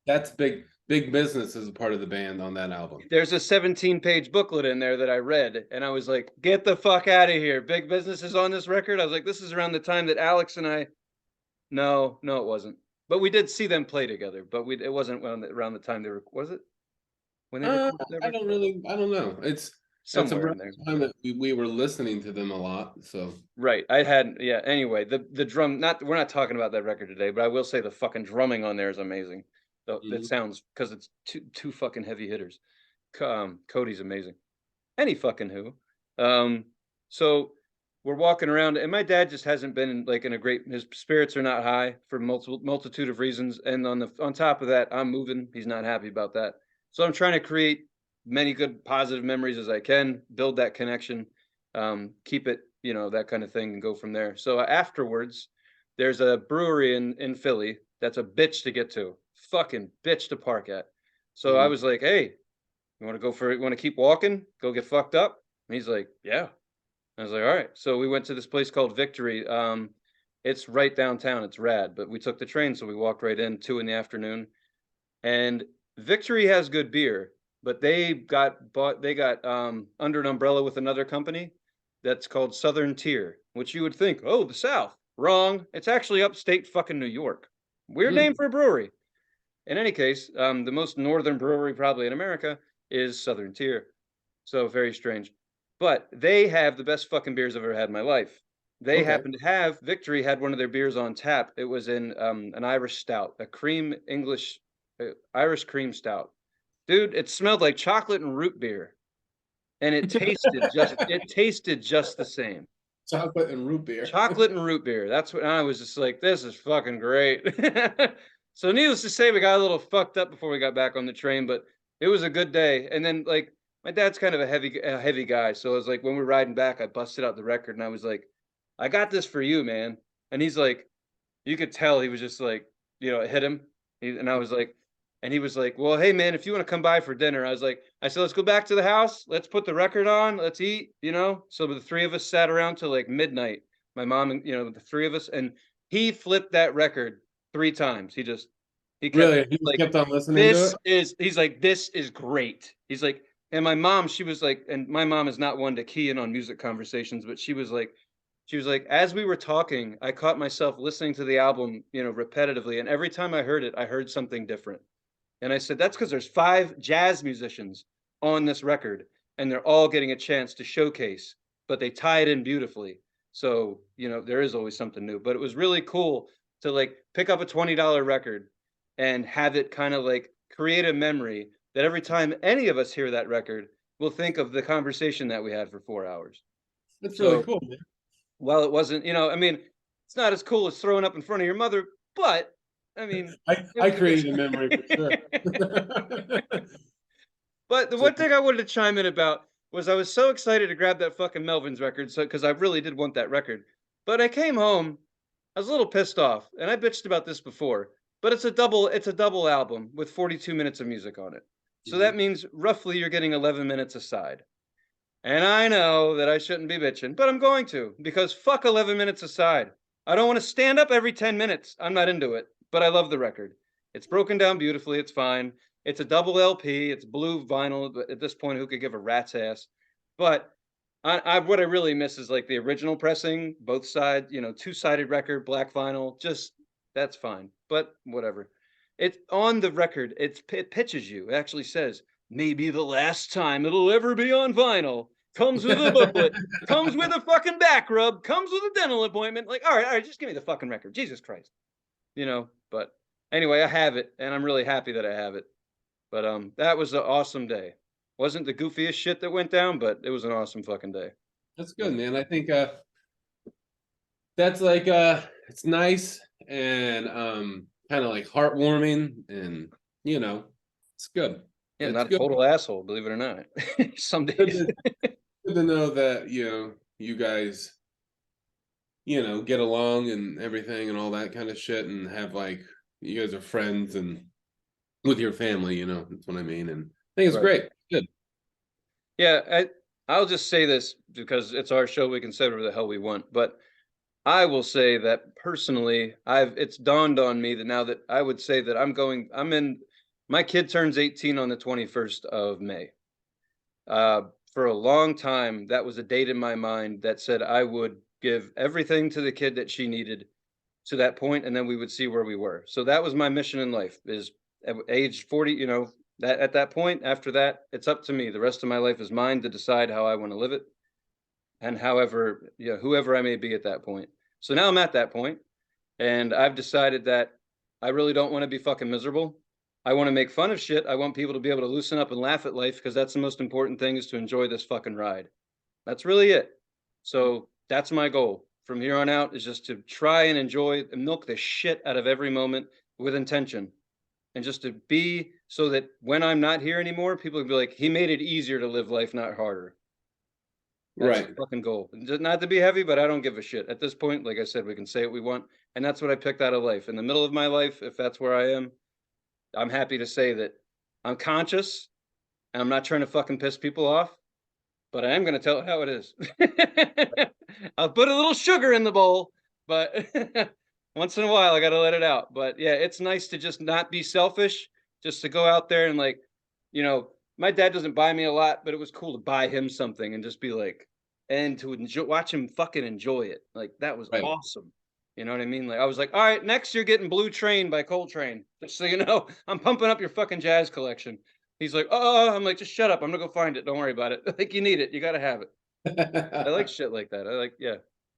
that's big business as a part of the band on that album. There's a 17-page booklet in there that I read, and I was like, "Get the fuck out of here! Big Business is on this record." I was like, "This is around the time that Alex and I." No, no, it wasn't. But we did see them play together. But it wasn't around the time they were. Was it when they recorded that record? I don't know. It's Somewhere around in there. the time that we were listening to them a lot. So Right. I had yeah. Anyway, the drum. Not we're not talking about that record today, but I will say the fucking drumming on there is amazing. Though that mhm. sounds because it's two fucking heavy hitters. Cody's amazing. Any fucking who. Um, so we're walking around, and my dad just hasn't been like in a great. His spirits are not high for multitude of reasons, and on top of that, I'm moving. He's not happy about that. So I'm trying to create many good positive memories as I can, build that connection, keep it, that kind of thing, and go from there. So afterwards, there's a brewery in Philly that's a bitch to get to, fucking bitch to park at. So I Mhm. was like, hey, you want to keep walking? Go get fucked up? And he's like, yeah. I was like, all right. So we went to this place called Victory. It's right downtown. It's rad. But we took the train, so we walked right in 2 in the afternoon. And Victory has good beer, but they got under an umbrella with another company that's called Southern Tier, which you would think, oh, the South. Wrong. It's actually upstate fucking New York. Weird name Hmm. for a brewery. In any case, the most northern brewery probably in America is Southern Tier. So very strange. But they have the best fucking beers I've ever had in my life. They Okay. happen to have Victory had one of their beers on tap. It was in an Irish stout, a cream English Irish cream stout. Dude, it smelled like chocolate and root beer, and it tasted just the same. Chocolate and root beer. Chocolate and root beer. That's what I was just like, this is fucking great. So needless to say, we got a little fucked up before we got back on the train, but it was a good day. And then like my dad's kind of a heavy guy. So it was like when we were riding back, I busted out the record and I was like, I got this for you, man. And he's like, you could tell he was just like, it hit him. And I was like, and he was like, well, hey man, if you want to come by for dinner, I said, let's go back to the house. Let's put the record on. Let's eat. So the three of us sat around till like midnight. My mom and the three of us, and he flipped that record 3 times. He kept Really? He just like, kept on listening to it? he's like, this is great. He's like, and my mom, she was like, and my mom is not one to key in on music conversations, but she was like, as we were talking, I caught myself listening to the album, repetitively, and every time I heard it, I heard something different. And I said, that's because there's 5 jazz musicians on this record, and they're all getting a chance to showcase, but they tie it in beautifully. So, there is always something new. But it was really cool to like pick up a $20 record and have it kind of like create a memory that every time any of us hear that record, we'll think of the conversation that we had for 4 hours. That's really So cool, man. while it wasn't, I mean, it's not as cool as throwing up in front of your mother, but I mean, it I was a good created a memory for sure. But the So, one thing I wanted to chime in about was I was so excited to grab that fucking Melvins record, so because I really did want that record. But I came home, I was a little pissed off, and I bitched about this before. But it's a double album with 42 minutes of music on it. So mhm. that means roughly you're getting 11 minutes aside. And I know that I shouldn't be bitching, but I'm going to because fuck 11 minutes aside. I don't want to stand up every 10 minutes. I'm not into it, but I love the record. It's broken down beautifully. It's fine. It's a double LP. It's blue vinyl. But at this point, who could give a rat's ass? But what I really miss is like the original pressing, both sides, two-sided record, black vinyl. Just that's fine, but whatever. It's on the record. It pitches you. It actually says maybe the last time it'll ever be on vinyl. Comes with a booklet. Comes with a fucking back rub. Comes with a dental appointment. Like, all right, just give me the fucking record. Jesus Christ. But anyway, I have it, and I'm really happy that I have it. But that was an awesome day. Wasn't the goofiest shit that went down, but it was an awesome fucking day. That's good, man. I think that's like it's nice and kind of like heartwarming and it's good. Yeah, It's not a good. total asshole, believe it or not. Some Good days. to, good to know that you guys get along and everything and all that kind of shit and have like you guys are friends and with your family, that's what I mean. And I think it's Right. great. Good. Yeah, I'll just say this because it's our show. We can say whatever the hell we want. But I will say that personally, it's dawned on me that now that I would say that my kid turns 18 on the 21st of May. For a long time, that was a date in my mind that said I would give everything to the kid that she needed to that point, and then we would see where we were. So that was my mission in life is at age 40, that at that point, after that, it's up to me. The rest of my life is mine to decide how I want to live it. And however, whoever I may be at that point. So now I'm at that point, and I've decided that I really don't want to be fucking miserable. I want to make fun of shit. I want people to be able to loosen up and laugh at life because that's the most important thing is to enjoy this fucking ride. That's really it. So that's my goal from here on out is just to try and enjoy and milk the shit out of every moment with intention. And just to be so that when I'm not here anymore, people can be like, he made it easier to live life, not harder. That's the Right. fucking goal. Not to be heavy, but I don't give a shit. At this point, like I said, we can say what we want. And that's what I picked out of life. In the middle of my life, if that's where I am, I'm happy to say that I'm conscious and I'm not trying to fucking piss people off, but I am going to tell it how it is. I'll put a little sugar in the bowl, but once in a while I gotta let it out. But yeah, it's nice to just not be selfish, just to go out there and like, my dad doesn't buy me a lot, but it was cool to buy him something and just be like, and to enjoy, watch him fucking enjoy it. Like that was Right. awesome. You know what I mean? Like I was like, all right, next you're getting Blue Train by Coltrane. Just so you know, I'm pumping up your fucking jazz collection. He's like, oh, I'm like, just shut up. I'm gonna go find it. Don't worry about it. Like you need it. You gotta have it. I like shit like that. I like, yeah.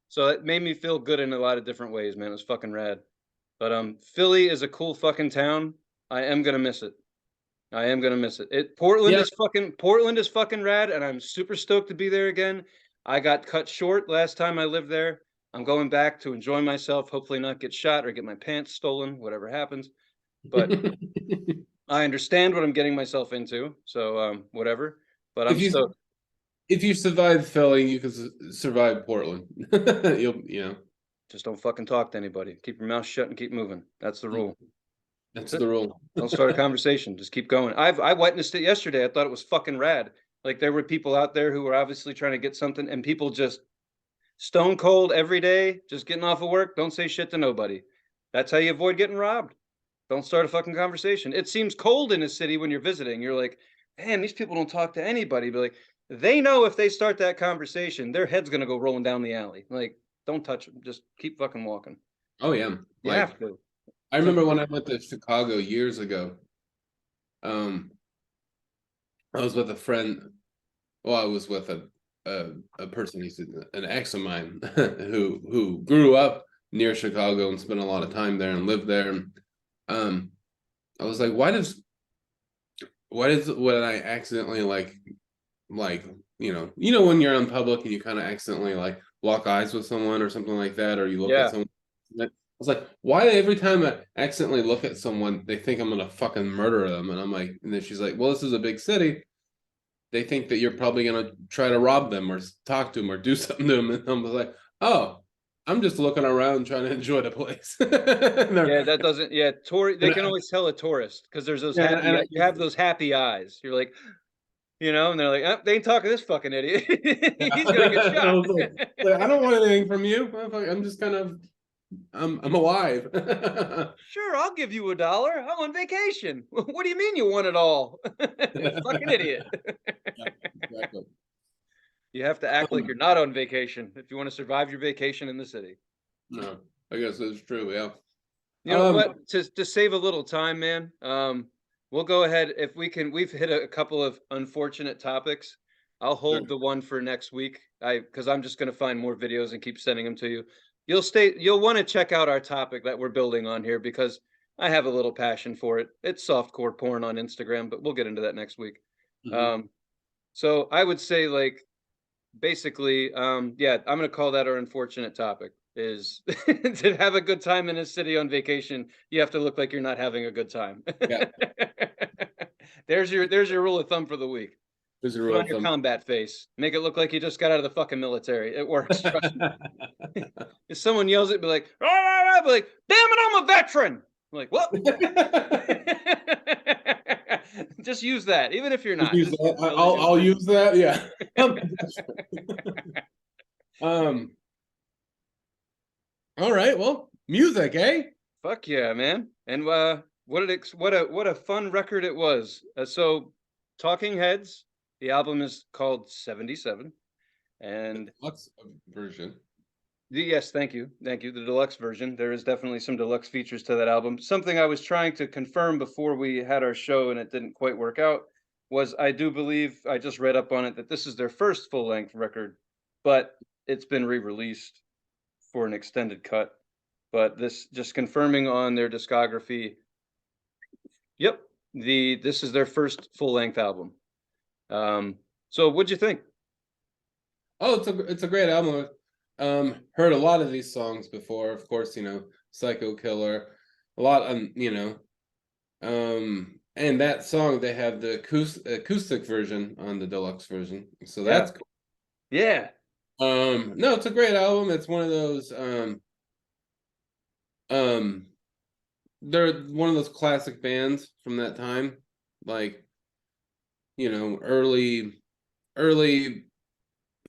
So it made me feel good in a lot of different ways, man. It was fucking rad. But Philly is a cool fucking town. I am gonna miss it. I am gonna miss it. Yeah. Portland is fucking rad, and I'm super stoked to be there again. I got cut short last time I lived there. I'm going back to enjoy myself, hopefully not get shot or get my pants stolen, whatever happens. But I understand what I'm getting myself into, so whatever. But I'm If you stoked. if you survive Philly, you can survive Portland. Just don't fucking talk to anybody. Keep your mouth shut and keep moving. That's the rule. That's That's the it. rule. Don't start a conversation. Just keep going. I witnessed it yesterday. I thought it was fucking rad. Like there were people out there who were obviously trying to get something, and people just stone cold every day, just getting off of work. Don't say shit to nobody. That's how you avoid getting robbed. Don't start a fucking conversation. It seems cold in a city when you're visiting. You're like, man, these people don't talk to anybody. But like, they know if they start that conversation, their head's gonna go rolling down the alley. Like, don't touch them. Just keep fucking walking. Oh yeah. You Like have to. I It's remember when I unfortunate. went to Chicago years ago. Um, I was with a friend. Well, I was with a person. He's an ex of mine who grew up near Chicago and spent a lot of time there and lived there. Um, I was like, why does when I accidentally like when you're in public and you kind of accidentally like lock eyes with someone or something like that, or you look at Yeah. someone. I was like, why every time I accidentally look at someone, they think I'm gonna fucking murder them? And I'm like, and then she's like, well, this is a big city. They think that you're probably gonna try to rob them or talk to them or do something to them. And I was like, oh, I'm just looking around trying to enjoy the place. Yeah, that doesn't, yeah, they and can I, always tell a tourist because there's those yeah, happy, you have those happy eyes. You're like, and they're like, oh, they ain't talking to this fucking idiot. He's gonna get I shot. was like, I don't want anything from you. I'm just kind of I'm alive. Sure, I'll give you $1. I'm on vacation. What do you mean you want it all? Fucking idiot. Yeah, exactly. You have to act like you're not on vacation if you want to survive your vacation in the city. No, I guess that's true. Yeah. You know Um. what? To save a little time, man, we'll go ahead if we can. We've hit a couple of unfortunate topics. I'll Sure. hold the one for next week. Because I'm just gonna find more videos and keep sending them to you. You'll want to check out our topic that we're building on here because I have a little passion for it. It's softcore porn on Instagram, but we'll get into that next week. Mhm. Um, so I would say like basically, yeah, I'm gonna call that our unfortunate topic is to have a good time in a city on vacation, you have to look like you're not having a good time. Yeah, There's your rule of thumb for the week. there's a Put rule on of your thumb. combat face. Make it look like you just got out of the fucking military. It works. Trust me. If someone yells at me like, "Ah, ah, ah," be like, damn it, I'm a veteran. I'm like, what? Just use that, even if you're Just not. use Just that. really use I'll that. use that. Yeah. um. All right. Well, music, eh? Fuck yeah, man. And what a fun record it was. So Talking Heads, the album is called 77. And Deluxe version. yes, thank you. Thank you. The deluxe version. There is definitely some deluxe features to that album. Something I was trying to confirm before we had our show and it didn't quite work out was I do believe I just read up on it that this is their first full-length record, but it's been re-released for an extended cut. But this just confirming on their discography. Yep. This is their first full-length album. So what'd you think? Oh, it's a great album. Heard a lot of these songs before. Of course, Psycho Killer. A lot. And that song they have the acoustic version on the deluxe version. So Yeah. that's cool. Yeah. No, it's a great album. It's one of those um they're one of those classic bands from that time. Like, early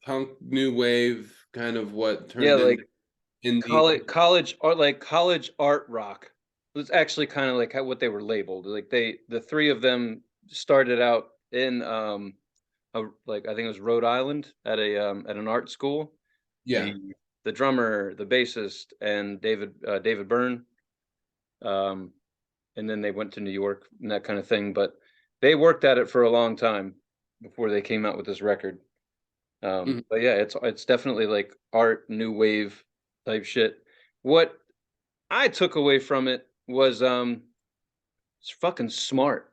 punk new wave kind of what Yeah, turned like into college art, like college art rock. It was actually kind of like what they were labeled. Like the three of them started out in like I think it was Rhode Island at an art school. Yeah. The the drummer, the bassist, and David Byrne. Um, and then they went to New York and that kind of thing. But they worked at it for a long time before they came out with this record. Mhm. But yeah, it's definitely like art, new wave type shit. What I took away from it was it's fucking smart.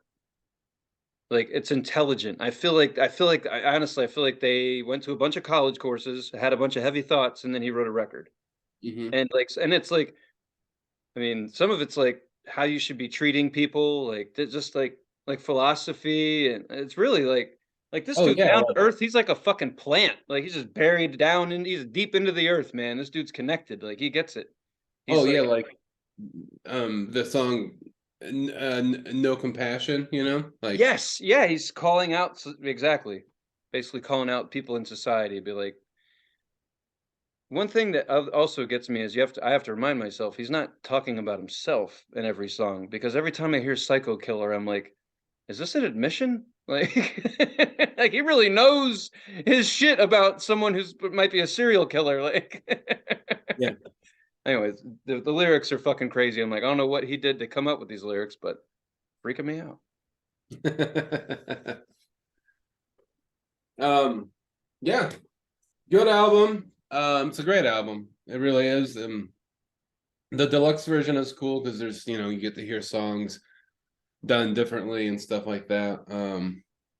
Like it's intelligent. I feel like they went to a bunch of college courses, had a bunch of heavy thoughts, and then he wrote a record. Mhm. And it's like, I mean, some of it's like how you should be treating people, like just like philosophy, and it's really like this Oh dude's yeah. down to earth. He's like a fucking plant. Like he's just buried down and he's deep into the earth, man. This dude's connected. Like he gets it. Oh He's yeah, like, like the song No Compassion, you know? Like yes, yeah, he's calling out exactly, basically calling out people in society. Be like, one thing that also gets me is I have to remind myself he's not talking about himself in every song because every time I hear Psycho Killer, I'm like, is this an admission? Like, like he really knows his shit about someone who's might be a serial killer. Like, yeah. anyways, the lyrics are fucking crazy. I'm like, I don't know what he did to come up with these lyrics, but freaking me out. um yeah, good album. It's a great album. It really is. The deluxe version is cool because there's, you get to hear songs done differently and stuff like that.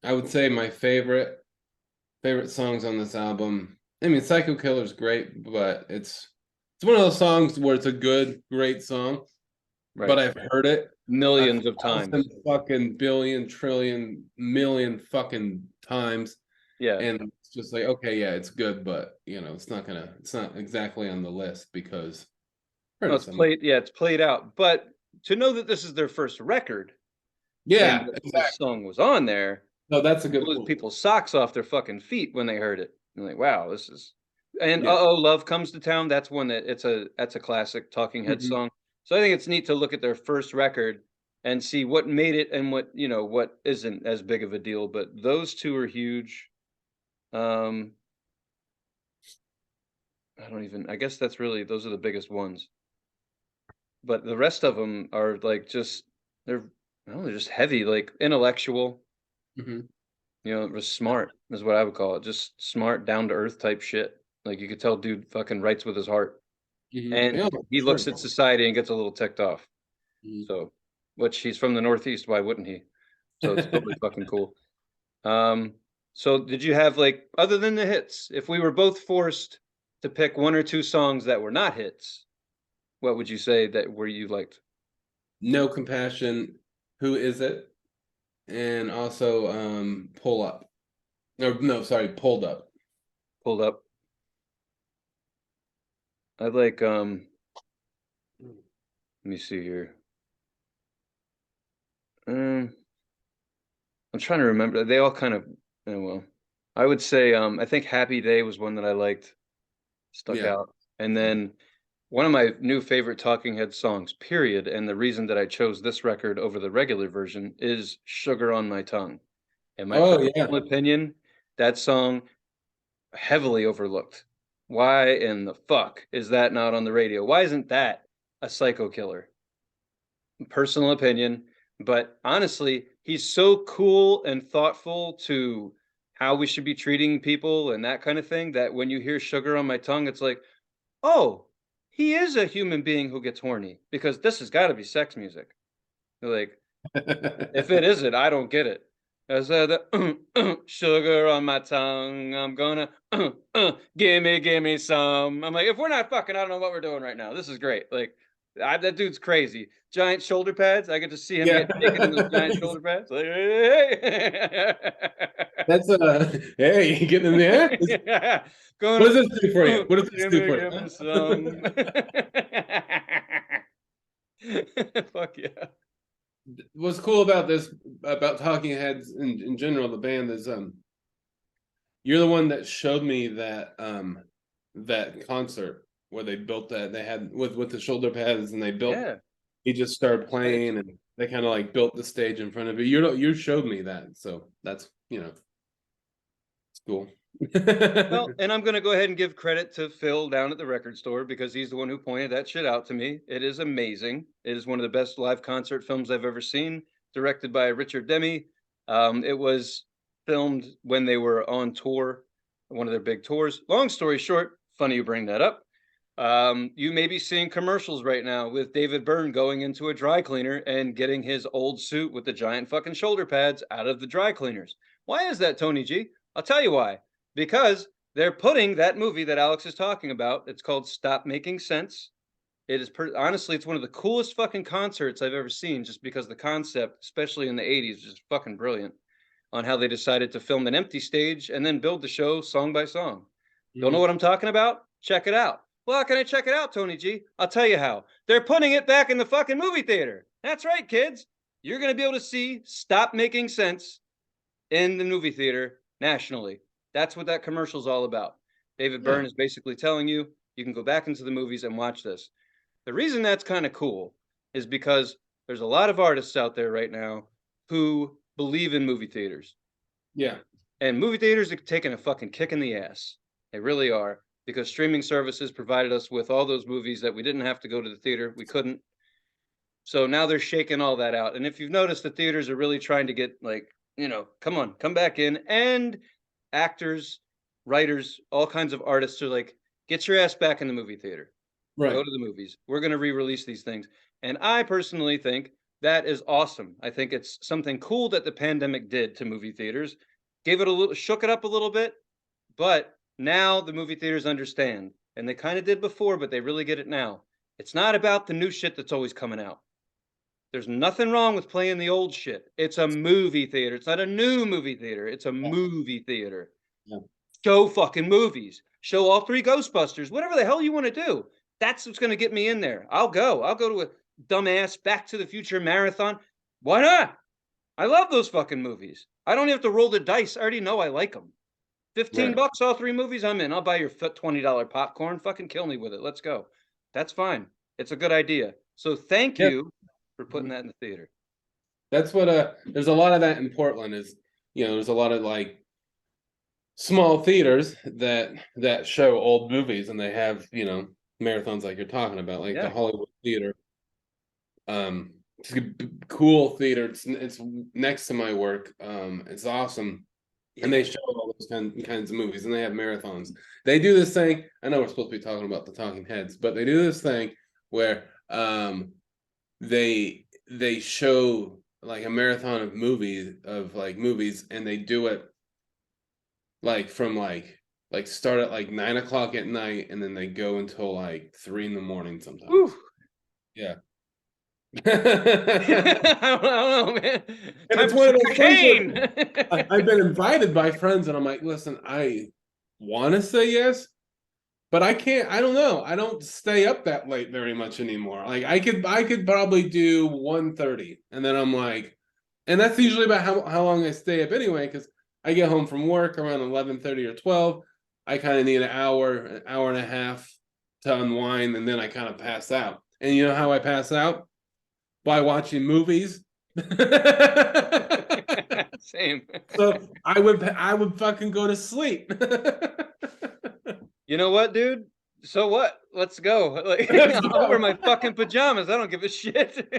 I would say my favorite songs on this album. I mean, Psycho Killer's great, but it's one of those songs where it's a good, great song, but Right. I've heard it a Millions of thousand times. fucking billion trillion million fucking times, Yeah. and it's just like, okay, yeah, it's good, but it's not exactly on the list because I heard No, it it's some. played. Yeah, it's played out. But to know that this is their first record and Yeah, that this exactly. song was on there, No, that's a good blew point. people's socks off their fucking feet when they heard it. And like, wow, this is. And Yeah. oh, Love Comes to Town. That's one that's a classic Talking Head Mhm. song. So I think it's neat to look at their first record and see what made it and what what isn't as big of a deal. But those two are huge. Um, I don't even. I guess that's really those are the biggest ones. But the rest of them are like just they're I don't know, they're just heavy, like intellectual. Mhm. It was smart is what I would call it. Just smart, down to earth type shit. Like you could tell dude fucking writes with his heart. Mhm. And Yeah, for he looks sure. at society and gets a little ticked off. Mhm. So, which he's from the Northeast, why wouldn't he? So it's totally fucking cool. Um, so did you have like other than the hits, if we were both forced to pick one or two songs that were not hits, what would you say that were you liked? No Compassion. Who is it? And also Pull Up. Or no, sorry, Pulled Up. Pulled up. I like let me see here. Um I'm trying to remember. They all kind of well. I would say I think Happy Day was one that I liked, stuck Yeah. out. And then one of my new favorite Talking Head songs, period, and the reason that I chose this record over the regular version is Sugar on My Tongue. In my Oh personal yeah. opinion, that song heavily overlooked. Why in the fuck is that not on the radio? Why isn't that a Psycho Killer? Personal opinion, but honestly, he's so cool and thoughtful to how we should be treating people and that kind of thing that when you hear Sugar on My Tongue, it's like, oh, he is a human being who gets horny because this has got to be sex music. Like, if it isn't, I don't get it. I said, sugar on my tongue. I'm gonna give me some. I'm like, if we're not fucking, I don't know what we're doing right now. This is great. Like, that dude's crazy. Giant shoulder pads. I get to see him Yeah. get naked in those giant shoulder pads. Like, hey. That's hey, you getting in there? Yeah. What Gonna does this do for you? What does this do for give you? me some. Fuck yeah. What's cool about this, about Talking Heads in general, the band, is you're the one that showed me that concert. where they built that they had with the shoulder pads, and they built. Yeah. He just started Right. playing, and they kind of like built the stage in front of you. You showed me that, so that's it's cool. Well, and I'm gonna go ahead and give credit to Phil down at the record store because he's the one who pointed that shit out to me. It is amazing. It is one of the best live concert films I've ever seen, directed by Richard Demme. It was filmed when they were on tour, one of their big tours. Long story short, funny you bring that up. You may be seeing commercials right now with David Byrne going into a dry cleaner and getting his old suit with the giant fucking shoulder pads out of the dry cleaners. Why is that, Tony G? I'll tell you why. Because they're putting that movie that Alex is talking about. It's called Stop Making Sense. It is honestly, it's one of the coolest fucking concerts I've ever seen, just because the concept, especially in the 80s, is just fucking brilliant on how they decided to film an empty stage and then build the show song by song. Don't know what I'm talking about? Check it out. Well, how can I check it out, Tony G? I'll tell you how. They're putting it back in the fucking movie theater. That's right, kids. You're going to be able to see Stop Making Sense in the movie theater nationally. That's what that commercial's all about. David Byrne is basically telling you, you can go back into the movies and watch this. The reason that's kind of cool is because there's a lot of artists out there right now who believe in movie theaters. Yeah. And movie theaters are taking a fucking kick in the ass. They really are, because streaming services provided us with all those movies that we didn't have to go to the theater. We couldn't. So now they're shaking all that out. And if you've noticed, the theaters are really trying to get come on, come back in. And actors, writers, all kinds of artists are like, get your ass back in the movie theater. Right. Go to the movies. We're going to re-release these things. And I personally think that is awesome. I think it's something cool that the pandemic did to movie theaters. Gave it a little, shook it up a little bit, but now the movie theaters understand. And they kind of did before, but they really get it now. It's not about the new shit that's always coming out. There's nothing wrong with playing the old shit. It's a movie theater. It's not a new movie theater. It's a movie theater. Yeah. Show fucking movies. Show all 3 Ghostbusters. Whatever the hell you want to do. That's what's going to get me in there. I'll go. I'll go to a dumbass Back to the Future marathon. Why not? I love those fucking movies. I don't have to roll the dice. I already know I like them. $15, all 3 movies, I'm in. I'll buy your $20 popcorn. Fucking kill me with it. Let's go. That's fine. It's a good idea. So thank you for putting that in the theater. That's what there's a lot of that in Portland. Is there's a lot of like small theaters that show old movies, and they have marathons like you're talking about, like the Hollywood Theater. It's a cool theater. It's next to my work. It's awesome. And they show all those kinds of movies, and they have marathons. They do this thing. I know we're supposed to be talking about the Talking Heads, but they do this thing where they show like a marathon of movies, and they do it like from like start at like 9 o'clock at night, and then they go until like 3 a.m. sometimes. Woo. Yeah. I don't know, man. And it's one of those things I've been invited by friends, and I'm like, listen, I want to say yes, but I can't. I don't know. I don't stay up that late very much anymore. Like I could probably do 1:30, and then I'm like, and that's usually about how long I stay up anyway, because I get home from work around 11:30 or 12. I kind of need an hour and a half to unwind, and then I kind of pass out. And you know how I pass out? By watching movies. Same. So I would fucking go to sleep. You know what, dude? So what? Let's go. Like, I'll wear my fucking pajamas. I don't give a shit.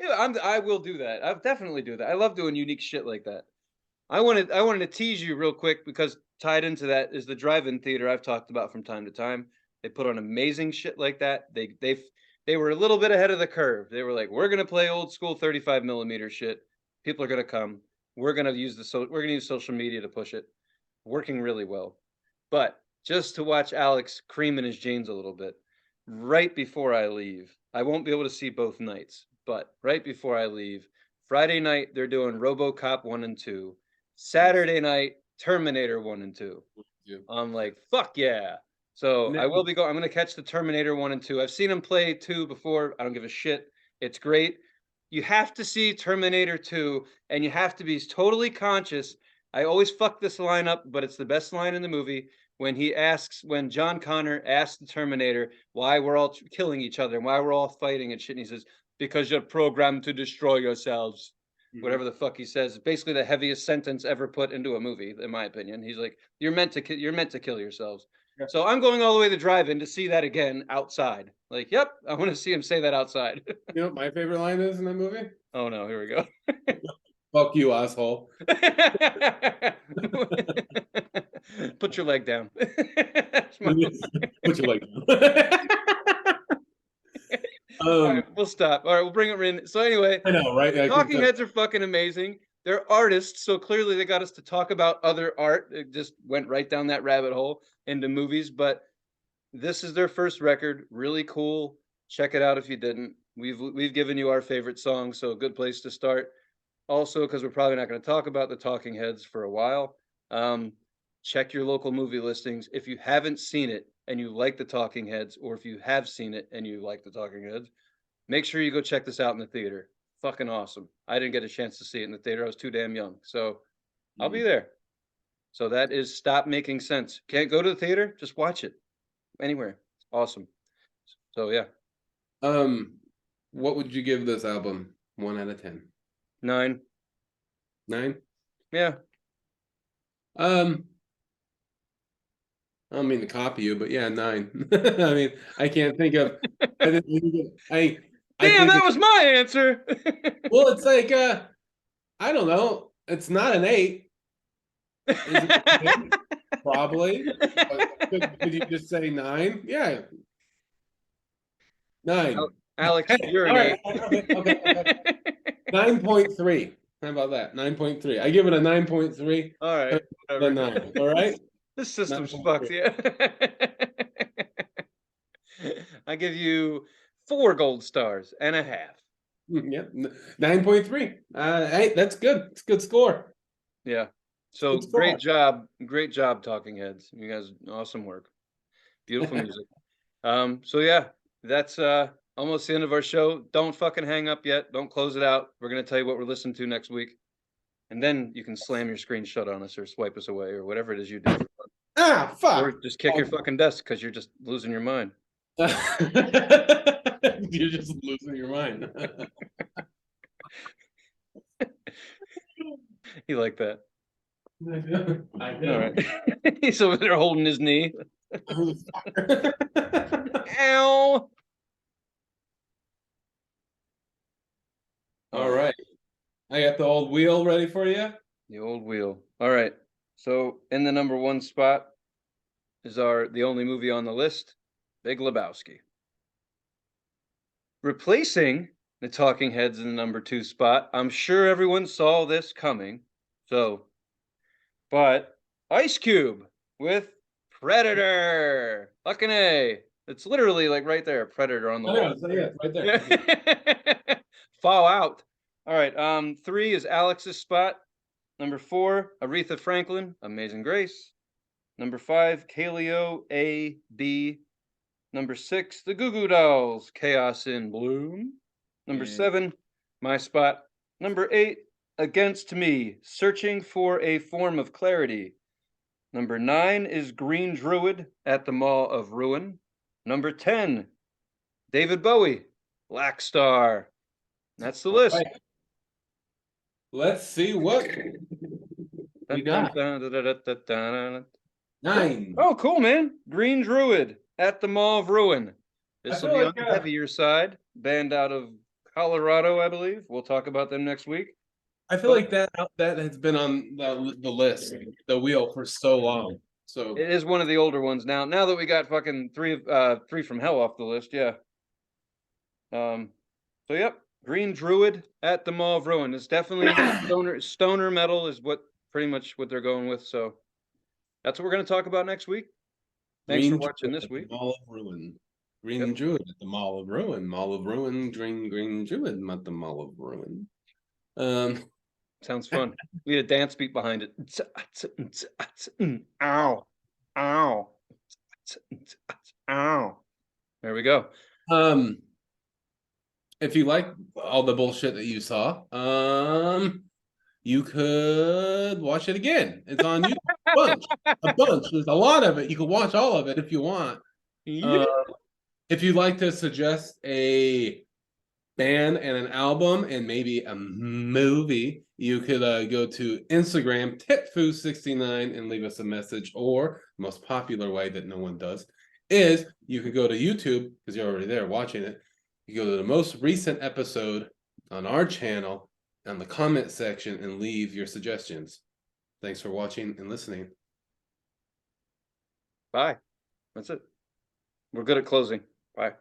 I will do that. I'll definitely do that. I love doing unique shit like that. I wanted to tease you real quick, because tied into that is the drive-in theater I've talked about from time to time. They put on amazing shit like that. They were a little bit ahead of the curve. They were like, we're gonna play old school 35mm shit. People are gonna come. We're gonna use social media to push it. Working really well. But just to watch Alex cream in his jeans a little bit, right before I leave, I won't be able to see both nights, but right before I leave, Friday night they're doing RoboCop 1 and 2. Saturday night, Terminator 1 and 2. I'm like, fuck yeah. So I will be going. I'm going to catch the Terminator 1 and 2. I've seen him play 2 before. I don't give a shit. It's great. You have to see Terminator 2, and you have to be totally conscious. I always fuck this line up, but it's the best line in the movie, when John Connor asks the Terminator why we're all killing each other and why we're all fighting and shit, and he says, because you're programmed to destroy yourselves. Whatever the fuck he says, basically the heaviest sentence ever put into a movie, in my opinion. He's like, you're meant to kill yourselves. Yeah. So I'm going all the way to drive-in to see that again outside. Like, yep, I want to see him say that outside. You know what my favorite line is in that movie? Oh no, here we go. Fuck you, asshole. Put your leg down. Put your leg down. All right, we'll stop. All right, we'll bring it in. So anyway, I know, right? Talking Heads are fucking amazing. They're artists, so clearly they got us to talk about other art. It just went right down that rabbit hole into movies, but this is their first record. Really cool. Check it out if you didn't. We've given you our favorite song, so a good place to start. Also, because we're probably not going to talk about the Talking Heads for a while, check your local movie listings. If you haven't seen it and you like the Talking Heads, or if you have seen it and you like the Talking Heads, make sure you go check this out in the theater. Fucking awesome. I didn't get a chance to see it in the theater. I was too damn young. So I'll be there. So that is Stop Making Sense. Can't go to the theater? Just watch it. Anywhere. Awesome. So yeah. What would you give this album? 1 out of 10. 9. 9? Yeah. I don't mean to copy you, but yeah, 9. I mean, I can't think of. Damn, that was my answer. Well, it's like I don't know. It's not an 8. Is it an 8? Probably. Could you just say 9? Yeah. 9. Alex, you're an 8. Okay. 9.3. How about that? 9.3. I give it a 9.3. All right. Whatever. 9. All right. This system's fucked. Yeah. I give you 4 gold stars and a half. Yeah, 9.3. Hey, that's good. It's a good score. Yeah. So great job, Talking Heads. You guys, awesome work. Beautiful music. So yeah, that's almost the end of our show. Don't fucking hang up yet. Don't close it out. We're gonna tell you what we're listening to next week, and then you can slam your screen shut on us or swipe us away or whatever it is you do. Ah, fuck. Or just kick your fucking desk because you're just losing your mind. You're just losing your mind. You like that? I know. All right. He's over there holding his knee. Ow. All right. I got the old wheel ready for you. The old wheel. All right. So in the number 1 spot is the only movie on the list, Big Lebowski. Replacing the Talking Heads in the number 2 spot. I'm sure everyone saw this coming. But Ice Cube with Predator. Fucking A. It's literally like right there, Predator on the wall. Yeah, right there. Fallout. All right. 3 is Alex's spot. Number 4, Aretha Franklin, Amazing Grace. Number 5, Kaleo A.B. Number 6, the Goo Goo Dolls, Chaos in Bloom. Number 7, my spot. Number 8, Against Me, Searching for a Form of Clarity. Number 9 is Green Druid at the Mall of Ruin. Number 10, David Bowie, Black Star. That's the list. Right. Let's see what we got. 9. Oh, cool, man. Green Druid at the Mall of Ruin. This will be on the heavier side. Band out of Colorado, I believe. We'll talk about them next week. I feel like that has been on the list, the wheel, for so long. So it is one of the older ones now. Now that we got fucking three from Hell off the list, yeah. So yep, Green Druid at the Mall of Ruin. It's definitely stoner metal is pretty much what they're going with. So that's what we're going to talk about next week. Thanks for watching this week. Mall of Ruin. Green Druid at the Mall of Ruin. Mall of Ruin. Green Druid at the Mall of Ruin. Sounds fun. We need a dance beat behind it. Ow. Ow. Ow. There we go. If you like all the bullshit that you saw, you could watch it again. It's on YouTube. bunch, a bunch. There's a lot of it. You can watch all of it if you want. Yeah. If you'd like to suggest a band and an album and maybe a movie, you could go to Instagram titfoo69 and leave us a message. Or the most popular way that no one does is you could go to YouTube, because you're already there watching it. You go to the most recent episode on our channel on the comment section and leave your suggestions. Thanks for watching and listening. Bye. That's it. We're good at closing. Bye.